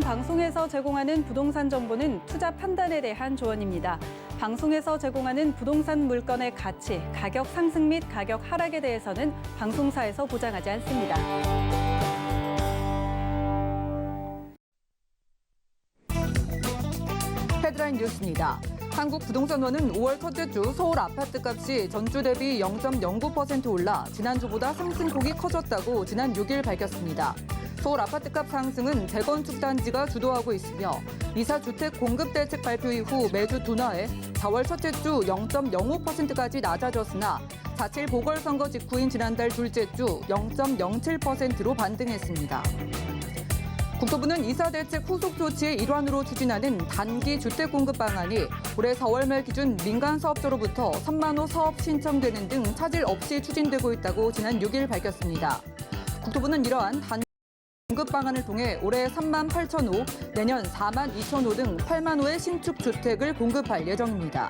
방송에서 제공하는 부동산 정보는 투자 판단에 대한 조언입니다. 방송에서 제공하는 부동산 물건의 가치, 가격 상승 및 가격 하락에 대해서는 방송사에서 보장하지 않습니다. 헤드라인 뉴스입니다. 한국부동산원은 5월 첫째 주 서울 아파트값이 전주 대비 0.09% 올라 지난주보다 상승폭이 커졌다고 지난 6일 밝혔습니다. 서울 아파트값 상승은 재건축 단지가 주도하고 있으며 이사 주택 공급 대책 발표 이후 매주 둔화해 4월 첫째 주 0.05%까지 낮아졌으나 4.7 보궐선거 직후인 지난달 둘째 주 0.07%로 반등했습니다. 국토부는 이사 대책 후속 조치의 일환으로 추진하는 단기 주택 공급 방안이 올해 4월 말 기준 민간 사업자로부터 3만 호 사업 신청되는 등 차질 없이 추진되고 있다고 지난 6일 밝혔습니다. 국토부는 이러한 단기 공급 방안을 통해 올해 3만 8천 호, 내년 4만 2천 호 등 8만 호의 신축 주택을 공급할 예정입니다.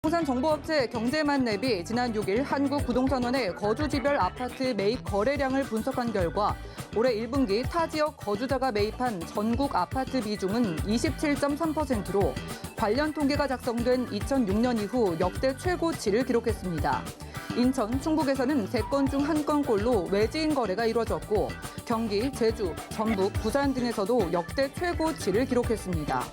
부동산 정보업체 경제만랩이 지난 6일 한국부동산원의 거주지별 아파트 매입 거래량을 분석한 결과 올해 1분기 타 지역 거주자가 매입한 전국 아파트 비중은 27.3%로 관련 통계가 작성된 2006년 이후 역대 최고치를 기록했습니다. 인천, 충북에서는 3건 중 1건꼴로 외지인 거래가 이루어졌고 경기, 제주, 전북, 부산 등에서도 역대 최고치를 기록했습니다.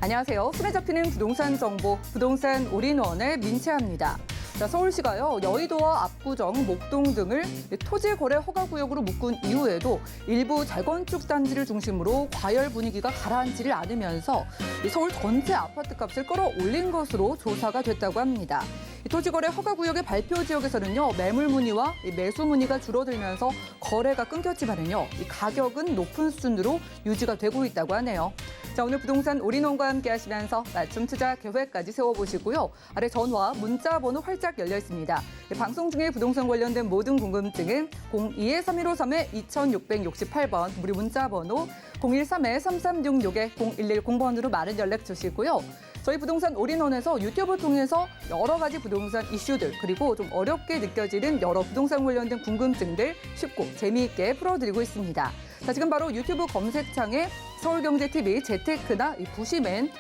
안녕하세요. 손에 잡히는 부동산 정보, 부동산 올인원의 민채아입니다. 서울시가요, 여의도와 압구정, 목동 등을 토지 거래 허가 구역으로 묶은 이후에도 일부 재건축 단지를 중심으로 과열 분위기가 가라앉지를 않으면서 서울 전체 아파트 값을 끌어올린 것으로 조사가 됐다고 합니다. 토지 거래 허가 구역의 발표 지역에서는요, 매물 문의와 매수 문의가 줄어들면서 거래가 끊겼지만은요, 가격은 높은 수준으로 유지가 되고 있다고 하네요. 자, 오늘 부동산 올인원과 함께 하시면서 맞춤 투자 계획까지 세워보시고요. 아래 전화, 문자 번호 활짝 열려 있습니다. 방송 중에 부동산 관련된 모든 궁금증은 02-3153-2668번 무료 문자 번호 013-3366-0110번으로 많은 연락 주시고요. 저희 부동산 올인원에서 유튜브 통해서 여러 가지 부동산 이슈들 그리고 좀 어렵게 느껴지는 여러 부동산 관련된 궁금증들 쉽고 재미있게 풀어드리고 있습니다. 자, 지금 바로 유튜브 검색창에 서울경제TV 재테크나 부시맨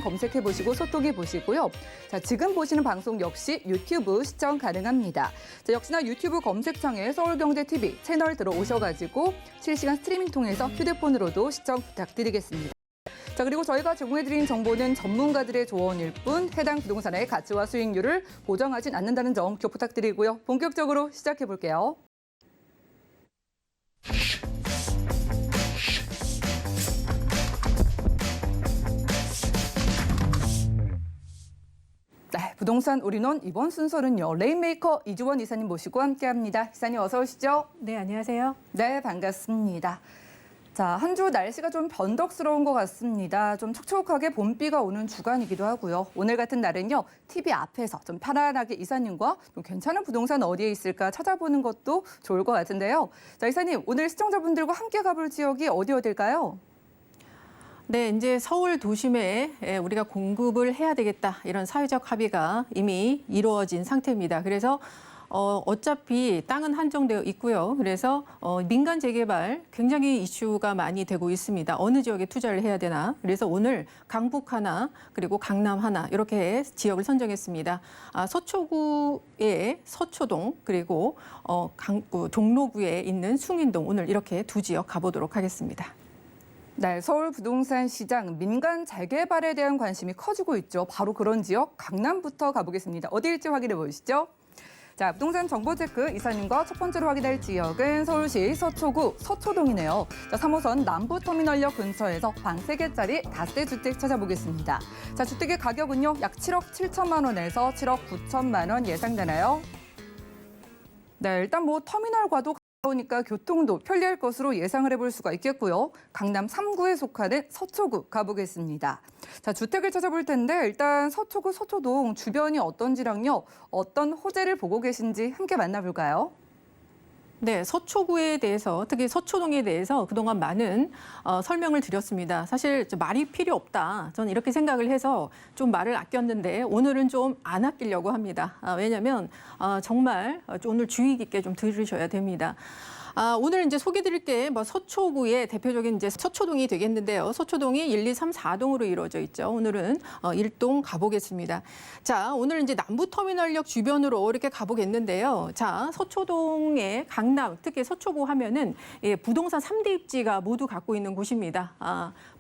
검색해보시고 소통해보시고요. 자, 지금 보시는 방송 역시 유튜브 시청 가능합니다. 자, 역시나 유튜브 검색창에 서울경제TV 채널 들어오셔가지고 실시간 스트리밍 통해서 휴대폰으로도 시청 부탁드리겠습니다. 자, 그리고 저희가 제공해드린 정보는 전문가들의 조언일 뿐 해당 부동산의 가치와 수익률을 보장하진 않는다는 점 기억 부탁드리고요. 본격적으로 시작해볼게요. 네, 부동산 올인원 이번 순서는요. 레인메이커 이주원 이사님 모시고 함께합니다. 이사님 어서 오시죠. 네, 안녕하세요. 네, 반갑습니다. 자, 한 주 날씨가 좀 변덕스러운 것 같습니다. 좀 촉촉하게 봄비가 오는 주간이기도 하고요. 오늘 같은 날은요, TV 앞에서 좀 편안하게 이사님과 좀 괜찮은 부동산 어디에 있을까 찾아보는 것도 좋을 것 같은데요. 자, 이사님, 오늘 시청자분들과 함께 가볼 지역이 어디일까요? 네, 이제 서울 도심에 우리가 공급을 해야 되겠다 이런 사회적 합의가 이미 이루어진 상태입니다. 그래서 어차피 땅은 한정되어 있고요. 그래서 민간 재개발 굉장히 이슈가 많이 되고 있습니다. 어느 지역에 투자를 해야 되나. 그래서 오늘 강북 하나 그리고 강남 하나 이렇게 지역을 선정했습니다. 서초구의 서초동 그리고 종로구에 있는 숭인동 오늘 이렇게 두 지역 가보도록 하겠습니다. 네, 서울 부동산 시장 민간 재개발에 대한 관심이 커지고 있죠. 바로 그런 지역 강남부터 가보겠습니다. 어디일지 확인해 보시죠. 자, 부동산 정보체크 이사님과 첫 번째로 확인할 지역은 서울시 서초구 서초동이네요. 자, 3호선 남부터미널역 근처에서 방 3개짜리 다세대 주택 찾아보겠습니다. 자, 주택의 가격은요, 약 7억 7천만 원에서 7억 9천만 원 예상되나요? 네, 일단 터미널과도 가까우니까 교통도 편리할 것으로 예상을 해볼 수가 있겠고요. 강남 3구에 속하는 서초구 가보겠습니다. 자, 주택을 찾아볼 텐데 일단 서초구 서초동 주변이 어떤지랑요. 어떤 호재를 보고 계신지 함께 만나볼까요? 네, 서초구에 대해서 특히 서초동에 대해서 그동안 많은 설명을 드렸습니다. 사실 말이 필요 없다. 저는 이렇게 생각을 해서 좀 말을 아꼈는데 오늘은 좀 안 아끼려고 합니다. 왜냐하면 정말 오늘 주의 깊게 좀 들으셔야 됩니다. 오늘 이제 소개드릴 게 뭐 서초구의 대표적인 이제 서초동이 되겠는데요. 서초동이 1, 2, 3, 4동으로 이루어져 있죠. 오늘은 1동 가보겠습니다. 자, 오늘 이제 남부터미널역 주변으로 이렇게 가보겠는데요. 자, 서초동의 강남, 특히 서초구 하면은 부동산 3대 입지가 모두 갖고 있는 곳입니다.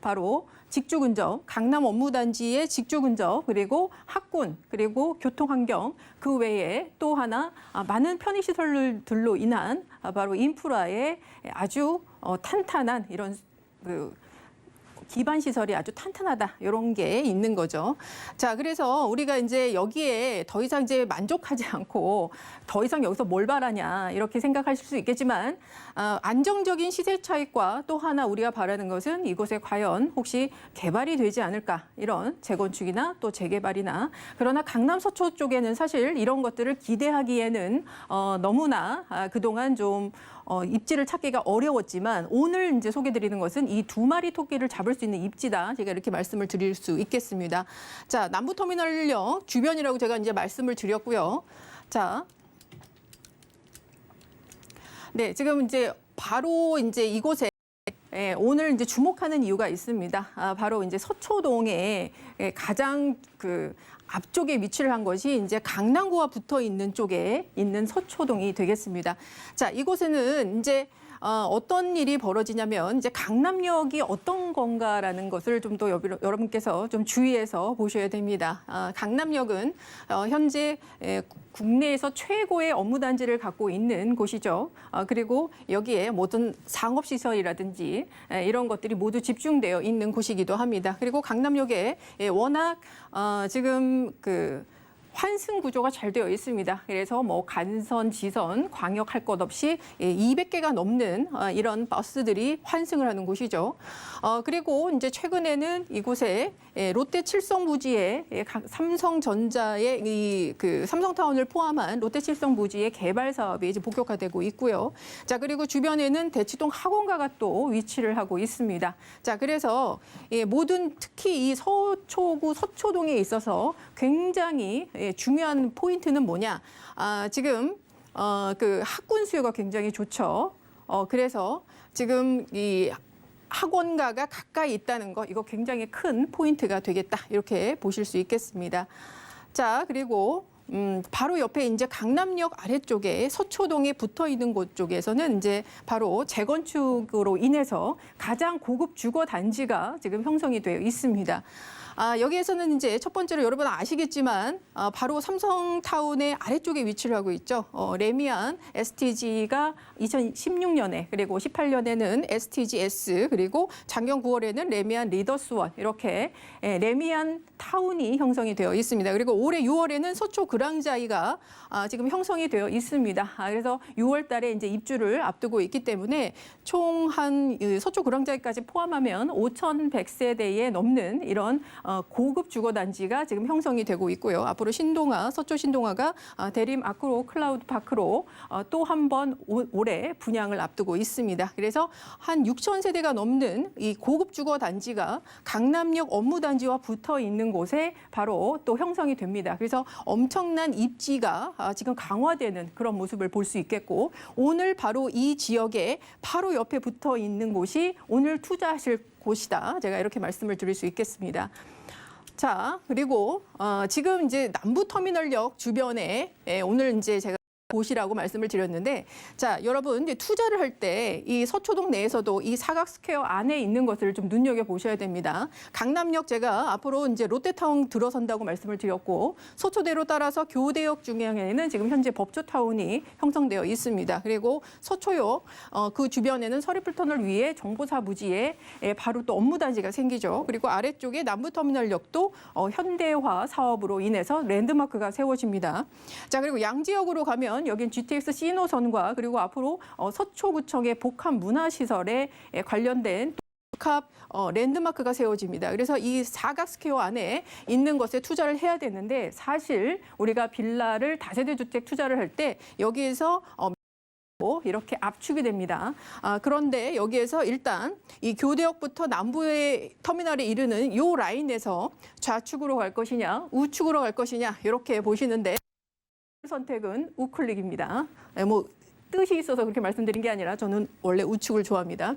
바로 직주 근접, 강남 업무단지의 직주 근접, 그리고 학군, 그리고 교통환경, 그 외에 또 하나 많은 편의시설들로 인한 바로 인프라의 아주 탄탄한 이런 기반 시설이 아주 탄탄하다 이런 게 있는 거죠. 자, 그래서 우리가 이제 여기에 더 이상 이제 만족하지 않고 더 이상 여기서 뭘 바라냐 이렇게 생각하실 수 있겠지만 안정적인 시세 차익과 또 하나 우리가 바라는 것은 이곳에 과연 혹시 개발이 되지 않을까 이런 재건축이나 또 재개발이나 그러나 강남 서초 쪽에는 사실 이런 것들을 기대하기에는 너무나 그동안 좀 입지를 찾기가 어려웠지만 오늘 이제 소개드리는 것은 이 두 마리 토끼를 잡을 수 있는 입지다. 제가 이렇게 말씀을 드릴 수 있겠습니다. 자, 남부터미널역 주변이라고 제가 이제 말씀을 드렸고요. 자, 네, 지금 이제 바로 이제 이곳에 오늘 이제 주목하는 이유가 있습니다. 바로 이제 서초동에 가장 앞쪽에 위치를 한 것이 이제 강남구와 붙어 있는 쪽에 있는 서초동이 되겠습니다. 자, 이곳에는 이제 어떤 일이 벌어지냐면 이제 강남역이 어떤 건가라는 것을 좀 더 여러분께서 좀 주의해서 보셔야 됩니다. 강남역은 현재 국내에서 최고의 업무단지를 갖고 있는 곳이죠. 그리고 여기에 모든 상업시설이라든지 이런 것들이 모두 집중되어 있는 곳이기도 합니다. 그리고 강남역에 워낙 지금 환승 구조가 잘 되어 있습니다. 그래서 뭐 간선, 지선, 광역 할 것 없이 200개가 넘는 이런 버스들이 환승을 하는 곳이죠. 그리고 이제 최근에는 이곳에 롯데 칠성 부지에 삼성전자의 삼성타운을 포함한 롯데 칠성 부지의 개발 사업이 이제 본격화되고 있고요. 자, 그리고 주변에는 대치동 학원가가 또 위치를 하고 있습니다. 자, 그래서 모든 특히 이 서초구 서초동에 있어서 굉장히 중요한 포인트는 뭐냐? 지금 학군 수요가 굉장히 좋죠. 그래서 지금 이 학원가가 가까이 있다는 거 이거 굉장히 큰 포인트가 되겠다 이렇게 보실 수 있겠습니다. 자, 그리고 바로 옆에 이제 강남역 아래쪽에 서초동에 붙어 있는 곳 쪽에서는 이제 바로 재건축으로 인해서 가장 고급 주거 단지가 지금 형성이 되어 있습니다. 여기에서는 이제 첫 번째로 여러분 아시겠지만 바로 삼성타운의 아래쪽에 위치를 하고 있죠. 레미안 STG가 2016년에 그리고 18년에는 STGS 그리고 작년 9월에는 레미안 리더스원 이렇게 레미안 타운이 형성이 되어 있습니다. 그리고 올해 6월에는 서초 그랑자이가 지금 형성이 되어 있습니다. 그래서 6월 달에 이제 입주를 앞두고 있기 때문에 총 한 서초 그랑자이까지 포함하면 5,100세대에 넘는 이런 고급 주거 단지가 지금 형성이 되고 있고요. 앞으로 신동아, 서초 신동아가 대림 아크로 클라우드 파크로 또 한 번 올해 분양을 앞두고 있습니다. 그래서 한 6,000세대가 넘는 이 고급 주거 단지가 강남역 업무 단지와 붙어 있는 곳에 바로 또 형성이 됩니다. 그래서 엄청난 입지가 지금 강화되는 그런 모습을 볼 수 있겠고 오늘 바로 이 지역에 바로 옆에 붙어 있는 곳이 오늘 투자하실 곳이다. 제가 이렇게 말씀을 드릴 수 있겠습니다. 자, 그리고 지금 이제 남부터미널역 주변에 오늘 이제 제가 곳이라고 말씀을 드렸는데, 자, 여러분 이제 투자를 할 때 이 서초동 내에서도 이 사각 스퀘어 안에 있는 것을 좀 눈여겨 보셔야 됩니다. 강남역 제가 앞으로 이제 롯데타운 들어선다고 말씀을 드렸고, 서초대로 따라서 교대역 중앙에는 지금 현재 법조타운이 형성되어 있습니다. 그리고 서초역 그 주변에는 서리풀터널 위에 정보사 부지에 바로 또 업무단지가 생기죠. 그리고 아래쪽에 남부터미널역도 현대화 사업으로 인해서 랜드마크가 세워집니다. 자, 그리고 양지역으로 가면 여긴 GTX C노선과 그리고 앞으로 서초구청의 복합 문화시설에 관련된 복합 랜드마크가 세워집니다. 그래서 이 사각 스퀘어 안에 있는 것에 투자를 해야 되는데 사실 우리가 빌라를 다세대 주택 투자를 할 때 여기에서 이렇게 압축이 됩니다. 그런데 여기에서 일단 이 교대역부터 남부의 터미널에 이르는 이 라인에서 좌측으로 갈 것이냐 우측으로 갈 것이냐 이렇게 보시는데 선택은 우클릭입니다. 뭐 뜻이 있어서 그렇게 말씀드린 게 아니라 저는 원래 우측을 좋아합니다.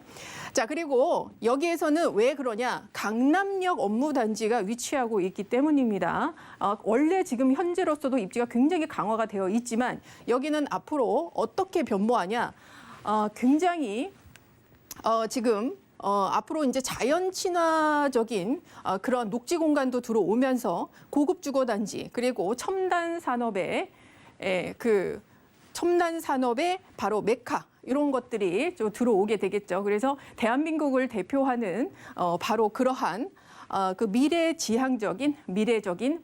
자, 그리고 여기에서는 왜 그러냐? 강남역 업무단지가 위치하고 있기 때문입니다. 원래 지금 현재로서도 입지가 굉장히 강화가 되어 있지만 여기는 앞으로 어떻게 변모하냐? 굉장히 지금 앞으로 이제 자연 친화적인 그런 녹지 공간도 들어오면서 고급 주거 단지 그리고 첨단 산업의 첨단 산업의 바로 메카 이런 것들이 좀 들어오게 되겠죠. 그래서 대한민국을 대표하는 바로 그러한 그 미래적인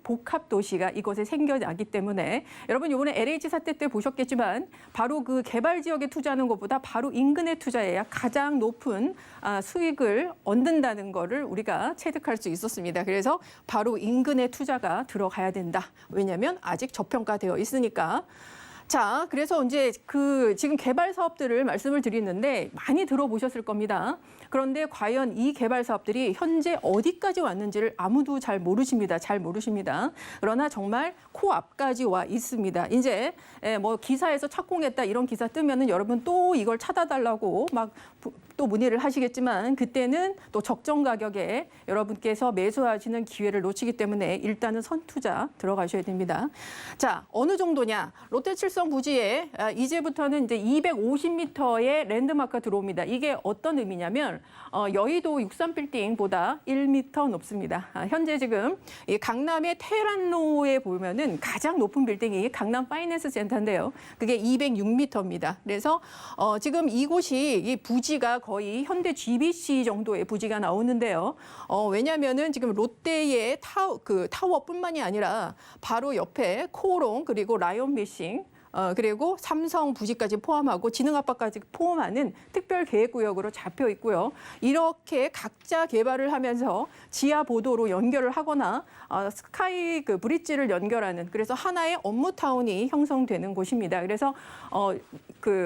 복합 도시가 이곳에 생겨나기 때문에 여러분 이번에 LH 사태 때 보셨겠지만 바로 그 개발 지역에 투자하는 것보다 바로 인근에 투자해야 가장 높은 수익을 얻는다는 거를 우리가 체득할 수 있었습니다. 그래서 바로 인근에 투자가 들어가야 된다. 왜냐하면 아직 저평가되어 있으니까. 자, 그래서 이제 지금 개발 사업들을 말씀을 드리는데 많이 들어보셨을 겁니다. 그런데 과연 이 개발 사업들이 현재 어디까지 왔는지를 아무도 잘 모르십니다. 그러나 정말 코앞까지 와 있습니다. 이제 뭐 기사에서 착공했다 이런 기사 뜨면은 여러분 또 이걸 찾아달라고 막 또 문의를 하시겠지만 그때는 또 적정 가격에 여러분께서 매수하시는 기회를 놓치기 때문에 일단은 선투자 들어가셔야 됩니다. 자, 어느 정도냐? 롯데칠성 부지에 이제부터는 이제 250m의 랜드마크가 들어옵니다. 이게 어떤 의미냐면 여의도 63빌딩보다 1m 높습니다. 현재 지금 이 강남의 테란로에 보면은 가장 높은 빌딩이 강남 파이낸스 센터인데요. 그게 206m입니다. 그래서 지금 이곳이 이 부지가 거의 현대 GBC 정도의 부지가 나오는데요. 왜냐하면은 지금 롯데의 타워뿐만이 아니라 바로 옆에 코오롱 그리고 라이온베싱 그리고 삼성 부지까지 포함하고 지능아파까지 포함하는 특별 계획구역으로 잡혀 있고요. 이렇게 각자 개발을 하면서 지하 보도로 연결을 하거나 스카이 브릿지를 연결하는 그래서 하나의 업무타운이 형성되는 곳입니다. 그래서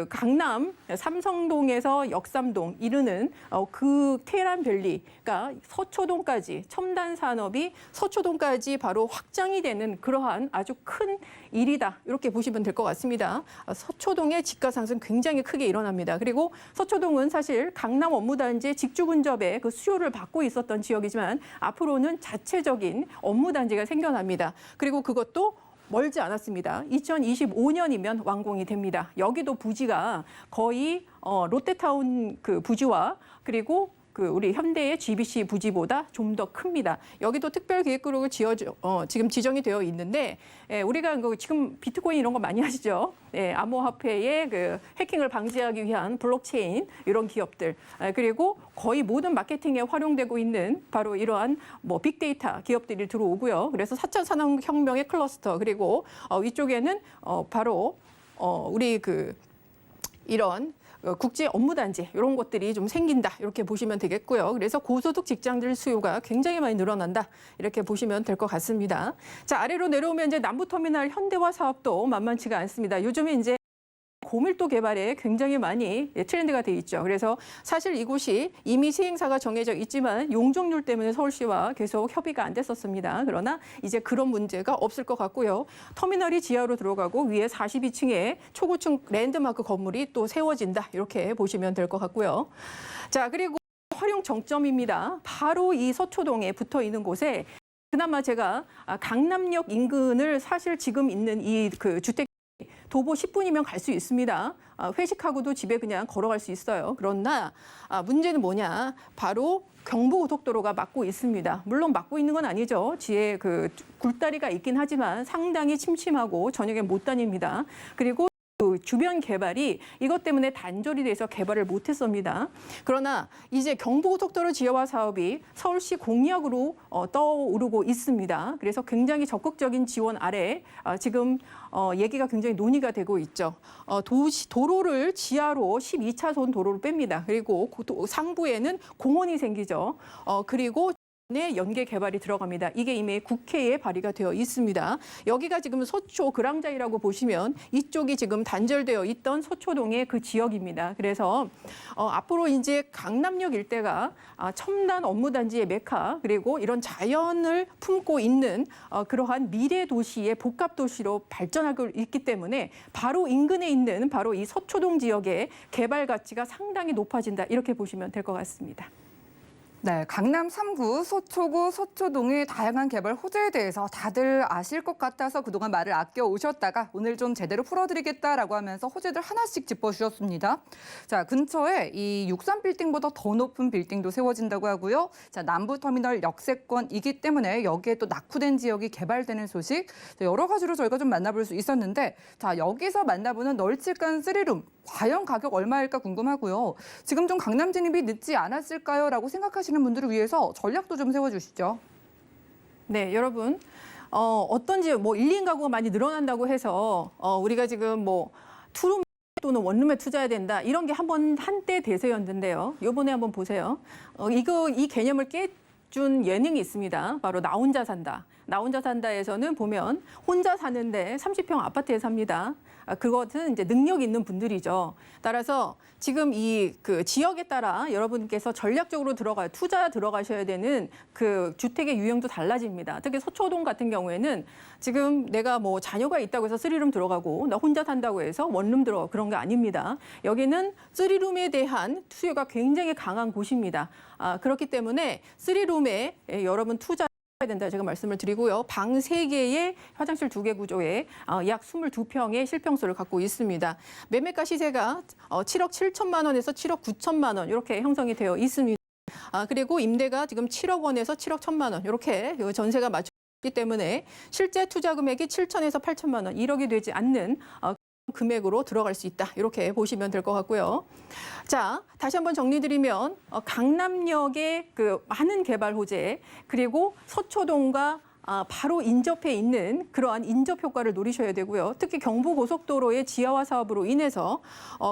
강남 삼성동에서 역삼동 이르는 그 테란밸리가 서초동까지 첨단 산업이 서초동까지 바로 확장이 되는 그러한 아주 큰 일이다. 이렇게 보시면 될 것 같습니다. 서초동의 집가 상승 굉장히 크게 일어납니다. 그리고 서초동은 사실 강남 업무단지의 직주 근접에 그 수요를 받고 있었던 지역이지만 앞으로는 자체적인 업무단지가 생겨납니다. 그리고 그것도 멀지 않았습니다. 2025년이면 완공이 됩니다. 여기도 부지가 거의 롯데타운 그 부지와 그리고 우리 현대의 GBC 부지보다 좀 더 큽니다. 여기도 특별계획구역으로 지금 지정이 되어 있는데 우리가 지금 비트코인 이런 거 많이 하시죠. 암호화폐의 해킹을 방지하기 위한 블록체인 이런 기업들 그리고 거의 모든 마케팅에 활용되고 있는 바로 이러한 빅데이터 기업들이 들어오고요. 그래서 4차 산업혁명의 클러스터 그리고 위쪽에는 바로 우리 이런 국제 업무단지 이런 것들이 좀 생긴다 이렇게 보시면 되겠고요. 그래서 고소득 직장들 수요가 굉장히 많이 늘어난다 이렇게 보시면 될 것 같습니다. 자, 아래로 내려오면 이제 남부터미널 현대화 사업도 만만치가 않습니다. 요즘에 이제 고밀도 개발에 굉장히 많이 트렌드가 돼 있죠. 그래서 사실 이곳이 이미 시행사가 정해져 있지만 용적률 때문에 서울시와 계속 협의가 안 됐었습니다. 그러나 이제 그런 문제가 없을 것 같고요. 터미널이 지하로 들어가고 위에 42층에 초고층 랜드마크 건물이 또 세워진다. 이렇게 보시면 될 것 같고요. 자, 그리고 활용 정점입니다. 바로 이 서초동에 붙어 있는 곳에 그나마 제가 강남역 인근을 사실 지금 있는 이 주택 도보 10분이면 갈 수 있습니다. 회식하고도 집에 그냥 걸어갈 수 있어요. 그러나 문제는 뭐냐? 바로 경부고속도로가 막고 있습니다. 물론 막고 있는 건 아니죠. 지에 굴다리가 있긴 하지만 상당히 침침하고 저녁에 못 다닙니다. 그리고 주변 개발이 이것 때문에 단절이 돼서 개발을 못했습니다. 그러나 이제 경부고속도로 지하화 사업이 서울시 공약으로 떠오르고 있습니다. 그래서 굉장히 적극적인 지원 아래 지금 얘기가 굉장히 논의가 되고 있죠. 도로를 지하로 12차선 도로를 뺍니다. 그리고 상부에는 공원이 생기죠. 그리고 내 연계 개발이 들어갑니다. 이게 이미 국회에 발의가 되어 있습니다. 여기가 지금 서초 그랑자이라고 보시면 이쪽이 지금 단절되어 있던 서초동의 그 지역입니다. 그래서 앞으로 이제 강남역 일대가 첨단 업무단지의 메카 그리고 이런 자연을 품고 있는 그러한 미래 도시의 복합 도시로 발전하고 있기 때문에 바로 인근에 있는 바로 이 서초동 지역의 개발 가치가 상당히 높아진다 이렇게 보시면 될 것 같습니다. 네, 강남 3구 서초구 서초동의 다양한 개발 호재에 대해서 다들 아실 것 같아서 그동안 말을 아껴 오셨다가 오늘 좀 제대로 풀어드리겠다라고 하면서 호재들 하나씩 짚어주셨습니다. 자, 근처에 이 63빌딩보다 더 높은 빌딩도 세워진다고 하고요. 자, 남부터미널 역세권이기 때문에 여기에 또 낙후된 지역이 개발되는 소식 여러 가지로 저희가 좀 만나볼 수 있었는데 자, 여기서 만나보는 널찍한 3룸 과연 가격 얼마일까 궁금하고요. 지금 좀 강남 진입이 늦지 않았을까요? 라고 생각하시는 분들을 위해서 전략도 좀 세워주시죠. 네, 여러분. 어떤지 뭐 1, 2인 가구가 많이 늘어난다고 해서 우리가 지금 뭐 투룸 또는 원룸에 투자해야 된다. 이런 게 한때 대세였는데요. 요번에 한번 보세요. 이 개념을 깨준 예능이 있습니다. 바로 나 혼자 산다. 나 혼자 산다에서는 보면 혼자 사는데 30평 아파트에 삽니다. 그것은 이제 능력 있는 분들이죠. 따라서 지금 이 그 지역에 따라 여러분께서 전략적으로 투자 들어가셔야 되는 그 주택의 유형도 달라집니다. 특히 서초동 같은 경우에는 지금 내가 뭐 자녀가 있다고 해서 3룸 들어가고 나 혼자 산다고 해서 원룸 들어가고 그런 게 아닙니다. 여기는 3룸에 대한 수요가 굉장히 강한 곳입니다. 그렇기 때문에 3룸에 여러분 투자 해야 된다 제가 말씀을 드리고요. 방 3개에 화장실 2개 구조에 약 22평의 실평수를 갖고 있습니다. 매매가 시세가 7억 7천만 원에서 7억 9천만 원 이렇게 형성이 되어 있습니다. 그리고 임대가 지금 7억 원에서 7억 1천만 원 이렇게 전세가 맞춰있기 때문에 실제 투자 금액이 7천에서 8천만 원 1억이 되지 않는 금액으로 들어갈 수 있다. 이렇게 보시면 될 것 같고요. 자, 다시 한번 정리드리면 강남역의 그 많은 개발 호재 그리고 서초동과 바로 인접해 있는 그러한 인접 효과를 노리셔야 되고요. 특히 경부고속도로의 지하화 사업으로 인해서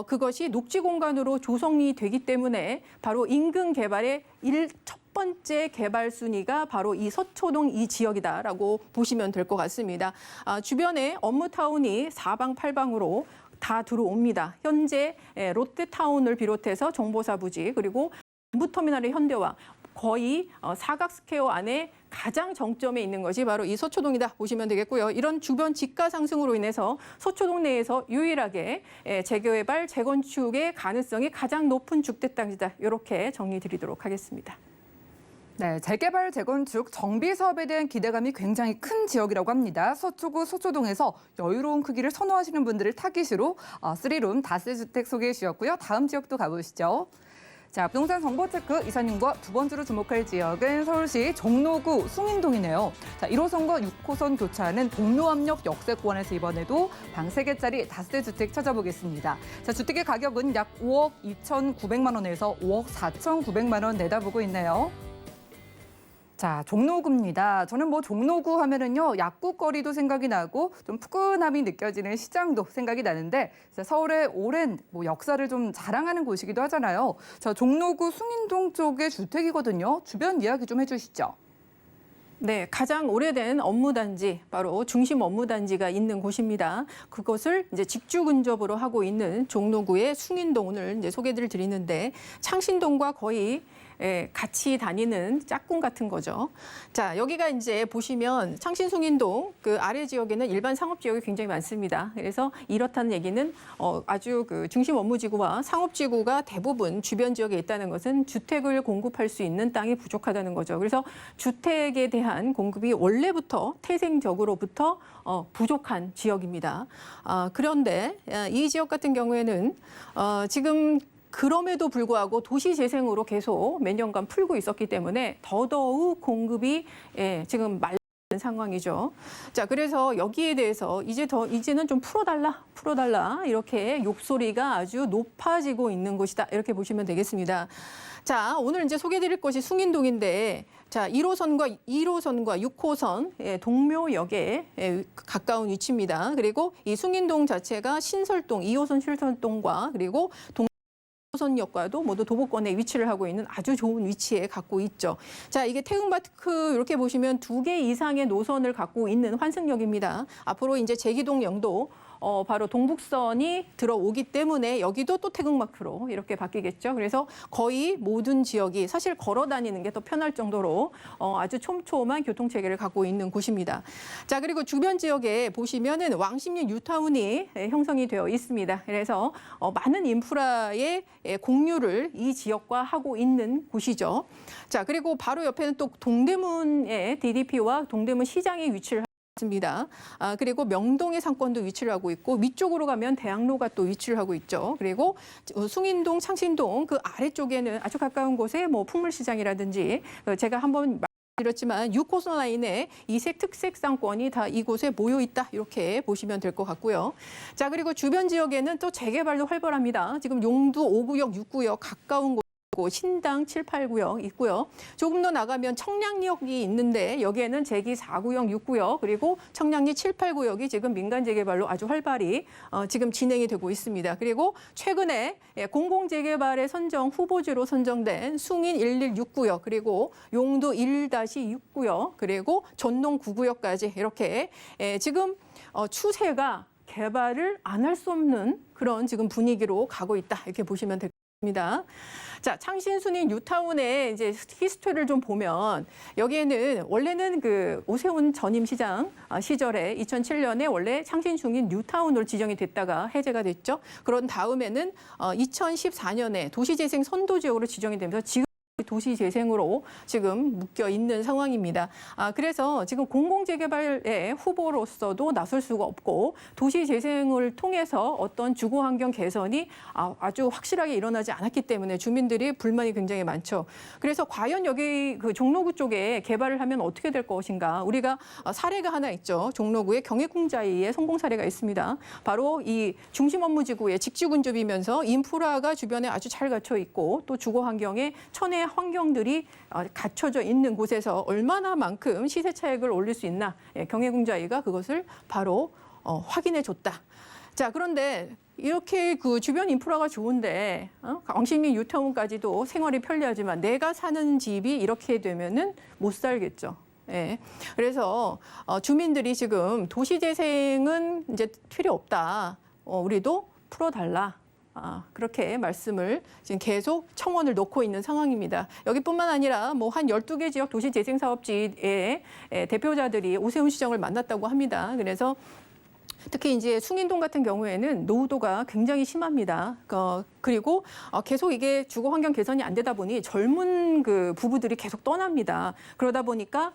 그것이 녹지 공간으로 조성이 되기 때문에 바로 인근 개발의 첫 번째 개발 순위가 바로 이 서초동 이 지역이다라고 보시면 될 것 같습니다. 주변에 업무타운이 사방팔방으로 다 들어옵니다. 현재 롯데타운을 비롯해서 정보사 부지 그리고 남부터미널의 현대화 거의 사각스퀘어 안에 가장 정점에 있는 것이 바로 이 서초동이다 보시면 되겠고요. 이런 주변 집가 상승으로 인해서 서초동 내에서 유일하게 재개발, 재건축의 가능성이 가장 높은 주택단지다. 이렇게 정리드리도록 하겠습니다. 네, 재개발, 재건축, 정비 사업에 대한 기대감이 굉장히 큰 지역이라고 합니다. 서초구 서초동에서 여유로운 크기를 선호하시는 분들을 타깃으로 3룸 다세주택 소개해 주셨고요. 다음 지역도 가보시죠. 자, 부동산 정보체크 이사님과 두 번째로 주목할 지역은 서울시 종로구 숭인동이네요. 자, 1호선과 6호선 교차하는 동묘암역 역세권에서 이번에도 방 3개짜리 다세주택 찾아보겠습니다. 자, 주택의 가격은 약 5억 2,900만 원에서 5억 4,900만 원 내다보고 있네요. 자, 종로구입니다. 저는 뭐 종로구 하면은요, 약국거리도 생각이 나고 좀 푸근함이 느껴지는 시장도 생각이 나는데 서울의 오랜 역사를 좀 자랑하는 곳이기도 하잖아요. 자, 종로구 숭인동 쪽의 주택이거든요. 주변 이야기 좀 해주시죠. 네, 가장 오래된 업무단지, 바로 중심 업무단지가 있는 곳입니다. 그것을 이제 직주 근접으로 하고 있는 종로구의 숭인동 오늘 이제 소개를 드리는데 창신동과 거의 같이 다니는 짝꿍 같은 거죠. 자, 여기가 이제 보시면 창신숭인동 그 아래 지역에는 일반 상업 지역이 굉장히 많습니다. 그래서 이렇다는 얘기는 아주 그 중심 업무지구와 상업지구가 대부분 주변 지역에 있다는 것은 주택을 공급할 수 있는 땅이 부족하다는 거죠. 그래서 주택에 대한 공급이 원래부터 태생적으로부터 부족한 지역입니다. 그런데 이 지역 같은 경우에는 지금 그럼에도 불구하고 도시재생으로 계속 몇 년간 풀고 있었기 때문에 더더욱 공급이 지금 말라있는 상황이죠. 자, 그래서 여기에 대해서 이제는 좀 풀어달라 이렇게 욕소리가 아주 높아지고 있는 곳이다 이렇게 보시면 되겠습니다. 자, 오늘 이제 소개드릴 것이 숭인동인데, 자, 1호선과 6호선 동묘역에 가까운 위치입니다. 그리고 이 숭인동 자체가 신설동, 2호선 신설동과 그리고 호선역과도 모두 도보권에 위치를 하고 있는 아주 좋은 위치에 갖고 있죠. 자, 이게 태극마크 이렇게 보시면 2개 이상의 노선을 갖고 있는 환승역입니다. 앞으로 이제 제기동역도 바로 동북선이 들어오기 때문에 여기도 또 태극마크로 이렇게 바뀌겠죠. 그래서 거의 모든 지역이 사실 걸어 다니는 게 더 편할 정도로 아주 촘촘한 교통체계를 갖고 있는 곳입니다. 자, 그리고 주변 지역에 보시면은 왕십리 뉴타운이 형성이 되어 있습니다. 그래서 많은 인프라의 공유를 이 지역과 하고 있는 곳이죠. 자, 그리고 바로 옆에는 또 동대문의 DDP와 동대문 시장이 위치를 있습니다. 그리고 명동의 상권도 위치를 하고 있고 위쪽으로 가면 대학로가 또 위치를 하고 있죠. 그리고 숭인동, 창신동 그 아래쪽에는 아주 가까운 곳에 뭐 풍물시장이라든지 제가 한번 말씀드렸지만 6호선 라인에 이색 특색 상권이 다 이곳에 모여 있다 이렇게 보시면 될 것 같고요. 자, 그리고 주변 지역에는 또 재개발도 활발합니다. 지금 용두 5구역, 6구역 가까운 곳 신당 7, 8구역 있고요. 조금 더 나가면 청량리역이 있는데 여기에는 제기 4구역, 6구역 그리고 청량리 7, 8구역이 지금 민간 재개발로 아주 활발히 지금 진행이 되고 있습니다. 그리고 최근에 공공재개발의 선정 후보지로 선정된 숭인 116구역 그리고 용두 1-6구역 그리고 전농 9구역까지 이렇게 지금 추세가 개발을 안 할 수 없는 그런 지금 분위기로 가고 있다 이렇게 보시면 될 것 같습니다. 자, 창신순인 뉴타운의 이제 히스토리를 좀 보면 여기에는 원래는 그 오세훈 전임 시장 시절에 2007년에 원래 창신순인 뉴타운으로 지정이 됐다가 해제가 됐죠. 그런 다음에는 2014년에 도시재생 선도지역으로 지정이 되면서 지금 도시재생으로 지금 묶여 있는 상황입니다. 그래서 지금 공공재개발의 후보로서도 나설 수가 없고 도시재생을 통해서 어떤 주거환경 개선이 아주 확실하게 일어나지 않았기 때문에 주민들이 불만이 굉장히 많죠. 그래서 과연 여기 그 종로구 쪽에 개발을 하면 어떻게 될 것인가. 우리가 사례가 하나 있죠. 종로구의 경희궁자이의 성공 사례가 있습니다. 바로 이 중심 업무지구의 직지군접이면서 인프라가 주변에 아주 잘 갖춰 있고 또 주거환경에 천혜 환경들이 갖춰져 있는 곳에서 얼마나만큼 시세 차익을 올릴 수 있나 경희궁자이가 그것을 바로 확인해 줬다. 자, 그런데 이렇게 그 주변 인프라가 좋은데 왕십리 뉴타운까지도 생활이 편리하지만 내가 사는 집이 이렇게 되면은 못 살겠죠. 예. 그래서 주민들이 지금 도시재생은 이제 필요 없다. 우리도 풀어달라. 그렇게 말씀을 지금 계속 청원을 놓고 있는 상황입니다. 여기뿐만 아니라 뭐 한 12개 지역 도시재생사업지의 대표자들이 오세훈 시장을 만났다고 합니다. 그래서 특히 이제 숭인동 같은 경우에는 노후도가 굉장히 심합니다. 그리고 계속 이게 주거 환경 개선이 안 되다 보니 젊은 그 부부들이 계속 떠납니다. 그러다 보니까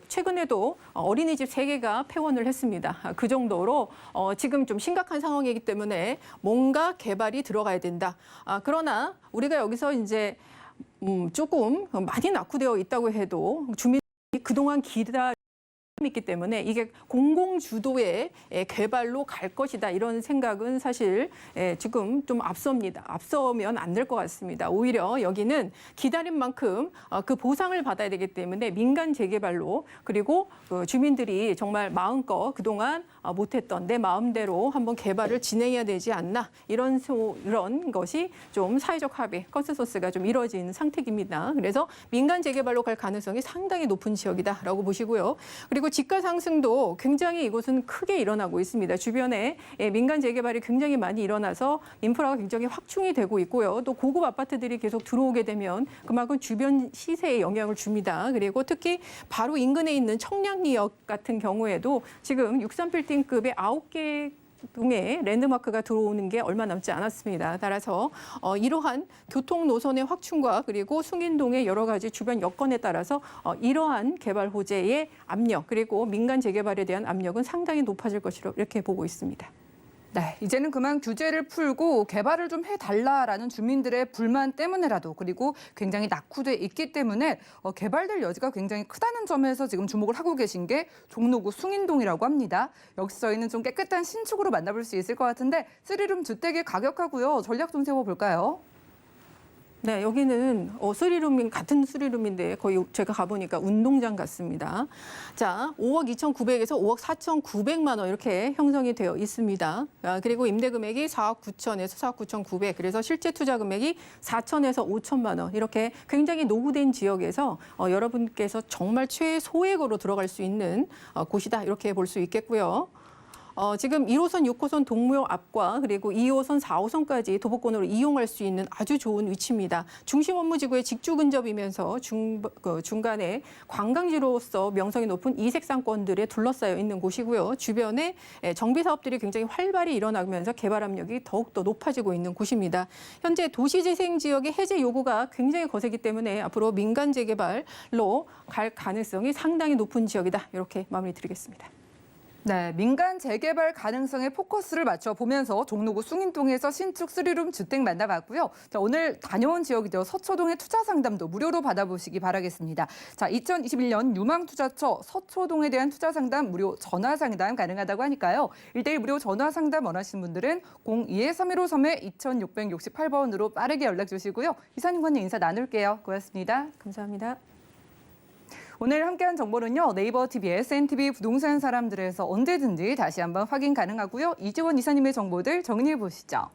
최근에도 어린이집 3개가 폐원을 했습니다. 그 정도로 지금 좀 심각한 상황이기 때문에 뭔가 개발이 들어가야 된다. 그러나 우리가 여기서 이제 조금 많이 낙후되어 있다고 해도 주민이 그동안 있기 때문에 이게 공공주도의 개발로 갈 것이다 이런 생각은 사실 지금 좀 앞서면 안 될 것 같습니다. 오히려 여기는 기다린 만큼 그 보상을 받아야 되기 때문에 민간 재개발로 그리고 주민들이 정말 마음껏 그동안 못했던 내 마음대로 한번 개발을 진행해야 되지 않나 이런 것이 좀 사회적 합의, 컨센서스가 좀 이루어진 상태입니다. 그래서 민간 재개발로 갈 가능성이 상당히 높은 지역이다라고 보시고요. 그리고 집가 상승도 굉장히 이곳은 크게 일어나고 있습니다. 주변에 민간 재개발이 굉장히 많이 일어나서 인프라가 굉장히 확충이 되고 있고요. 또 고급 아파트들이 계속 들어오게 되면 그만큼 주변 시세에 영향을 줍니다. 그리고 특히 바로 인근에 있는 청량리역 같은 경우에도 지금 63빌딩급의 9개 동에 랜드마크가 들어오는 게 얼마 남지 않았습니다. 따라서 이러한 교통 노선의 확충과 그리고 숭인동의 여러 가지 주변 여건에 따라서 이러한 개발 호재의 압력 그리고 민간 재개발에 대한 압력은 상당히 높아질 것으로 이렇게 보고 있습니다. 네, 이제는 그만 규제를 풀고 개발을 좀 해달라라는 주민들의 불만 때문에라도 그리고 굉장히 낙후돼 있기 때문에 개발될 여지가 굉장히 크다는 점에서 지금 주목을 하고 계신 게 종로구 숭인동이라고 합니다. 여기서 저희는 좀 깨끗한 신축으로 만나볼 수 있을 것 같은데 3룸 주택의 가격하고요. 전략 좀 세워볼까요? 네, 여기는 같은 스리룸인데 거의 제가 가보니까 운동장 같습니다. 자, 5억 2,900에서 5억 4,900만 원 이렇게 형성이 되어 있습니다. 그리고 임대 금액이 4억 9천에서 4억 9,900, 그래서 실제 투자 금액이 4천에서 5천만 원 이렇게 굉장히 노후된 지역에서 여러분께서 정말 최소액으로 들어갈 수 있는 곳이다 이렇게 볼 수 있겠고요. 지금 1호선, 6호선 동묘 앞과 그리고 2호선, 4호선까지 도보권으로 이용할 수 있는 아주 좋은 위치입니다. 중심 업무지구의 직주 근접이면서 중간에 관광지로서 명성이 높은 이색 상권들에 둘러싸여 있는 곳이고요. 주변에 정비 사업들이 굉장히 활발히 일어나면서 개발 압력이 더욱더 높아지고 있는 곳입니다. 현재 도시재생 지역의 해제 요구가 굉장히 거세기 때문에 앞으로 민간 재개발로 갈 가능성이 상당히 높은 지역이다. 이렇게 마무리 드리겠습니다. 네, 민간 재개발 가능성에 포커스를 맞춰 보면서 종로구 숭인동에서 신축 3룸 주택 만나봤고요. 자, 오늘 다녀온 지역이죠. 서초동의 투자 상담도 무료로 받아보시기 바라겠습니다. 자, 2021년 유망투자처 서초동에 대한 투자 상담 무료 전화 상담 가능하다고 하니까요. 1대1 무료 전화 상담 원하시는 분들은 02-3153-2668번으로 빠르게 연락 주시고요. 이사님과는 인사 나눌게요. 고맙습니다. 감사합니다. 오늘 함께한 정보는요. 네이버 TV, SNTV 부동산 사람들에서 언제든지 다시 한번 확인 가능하고요. 이지원 이사님의 정보들 정리해 보시죠.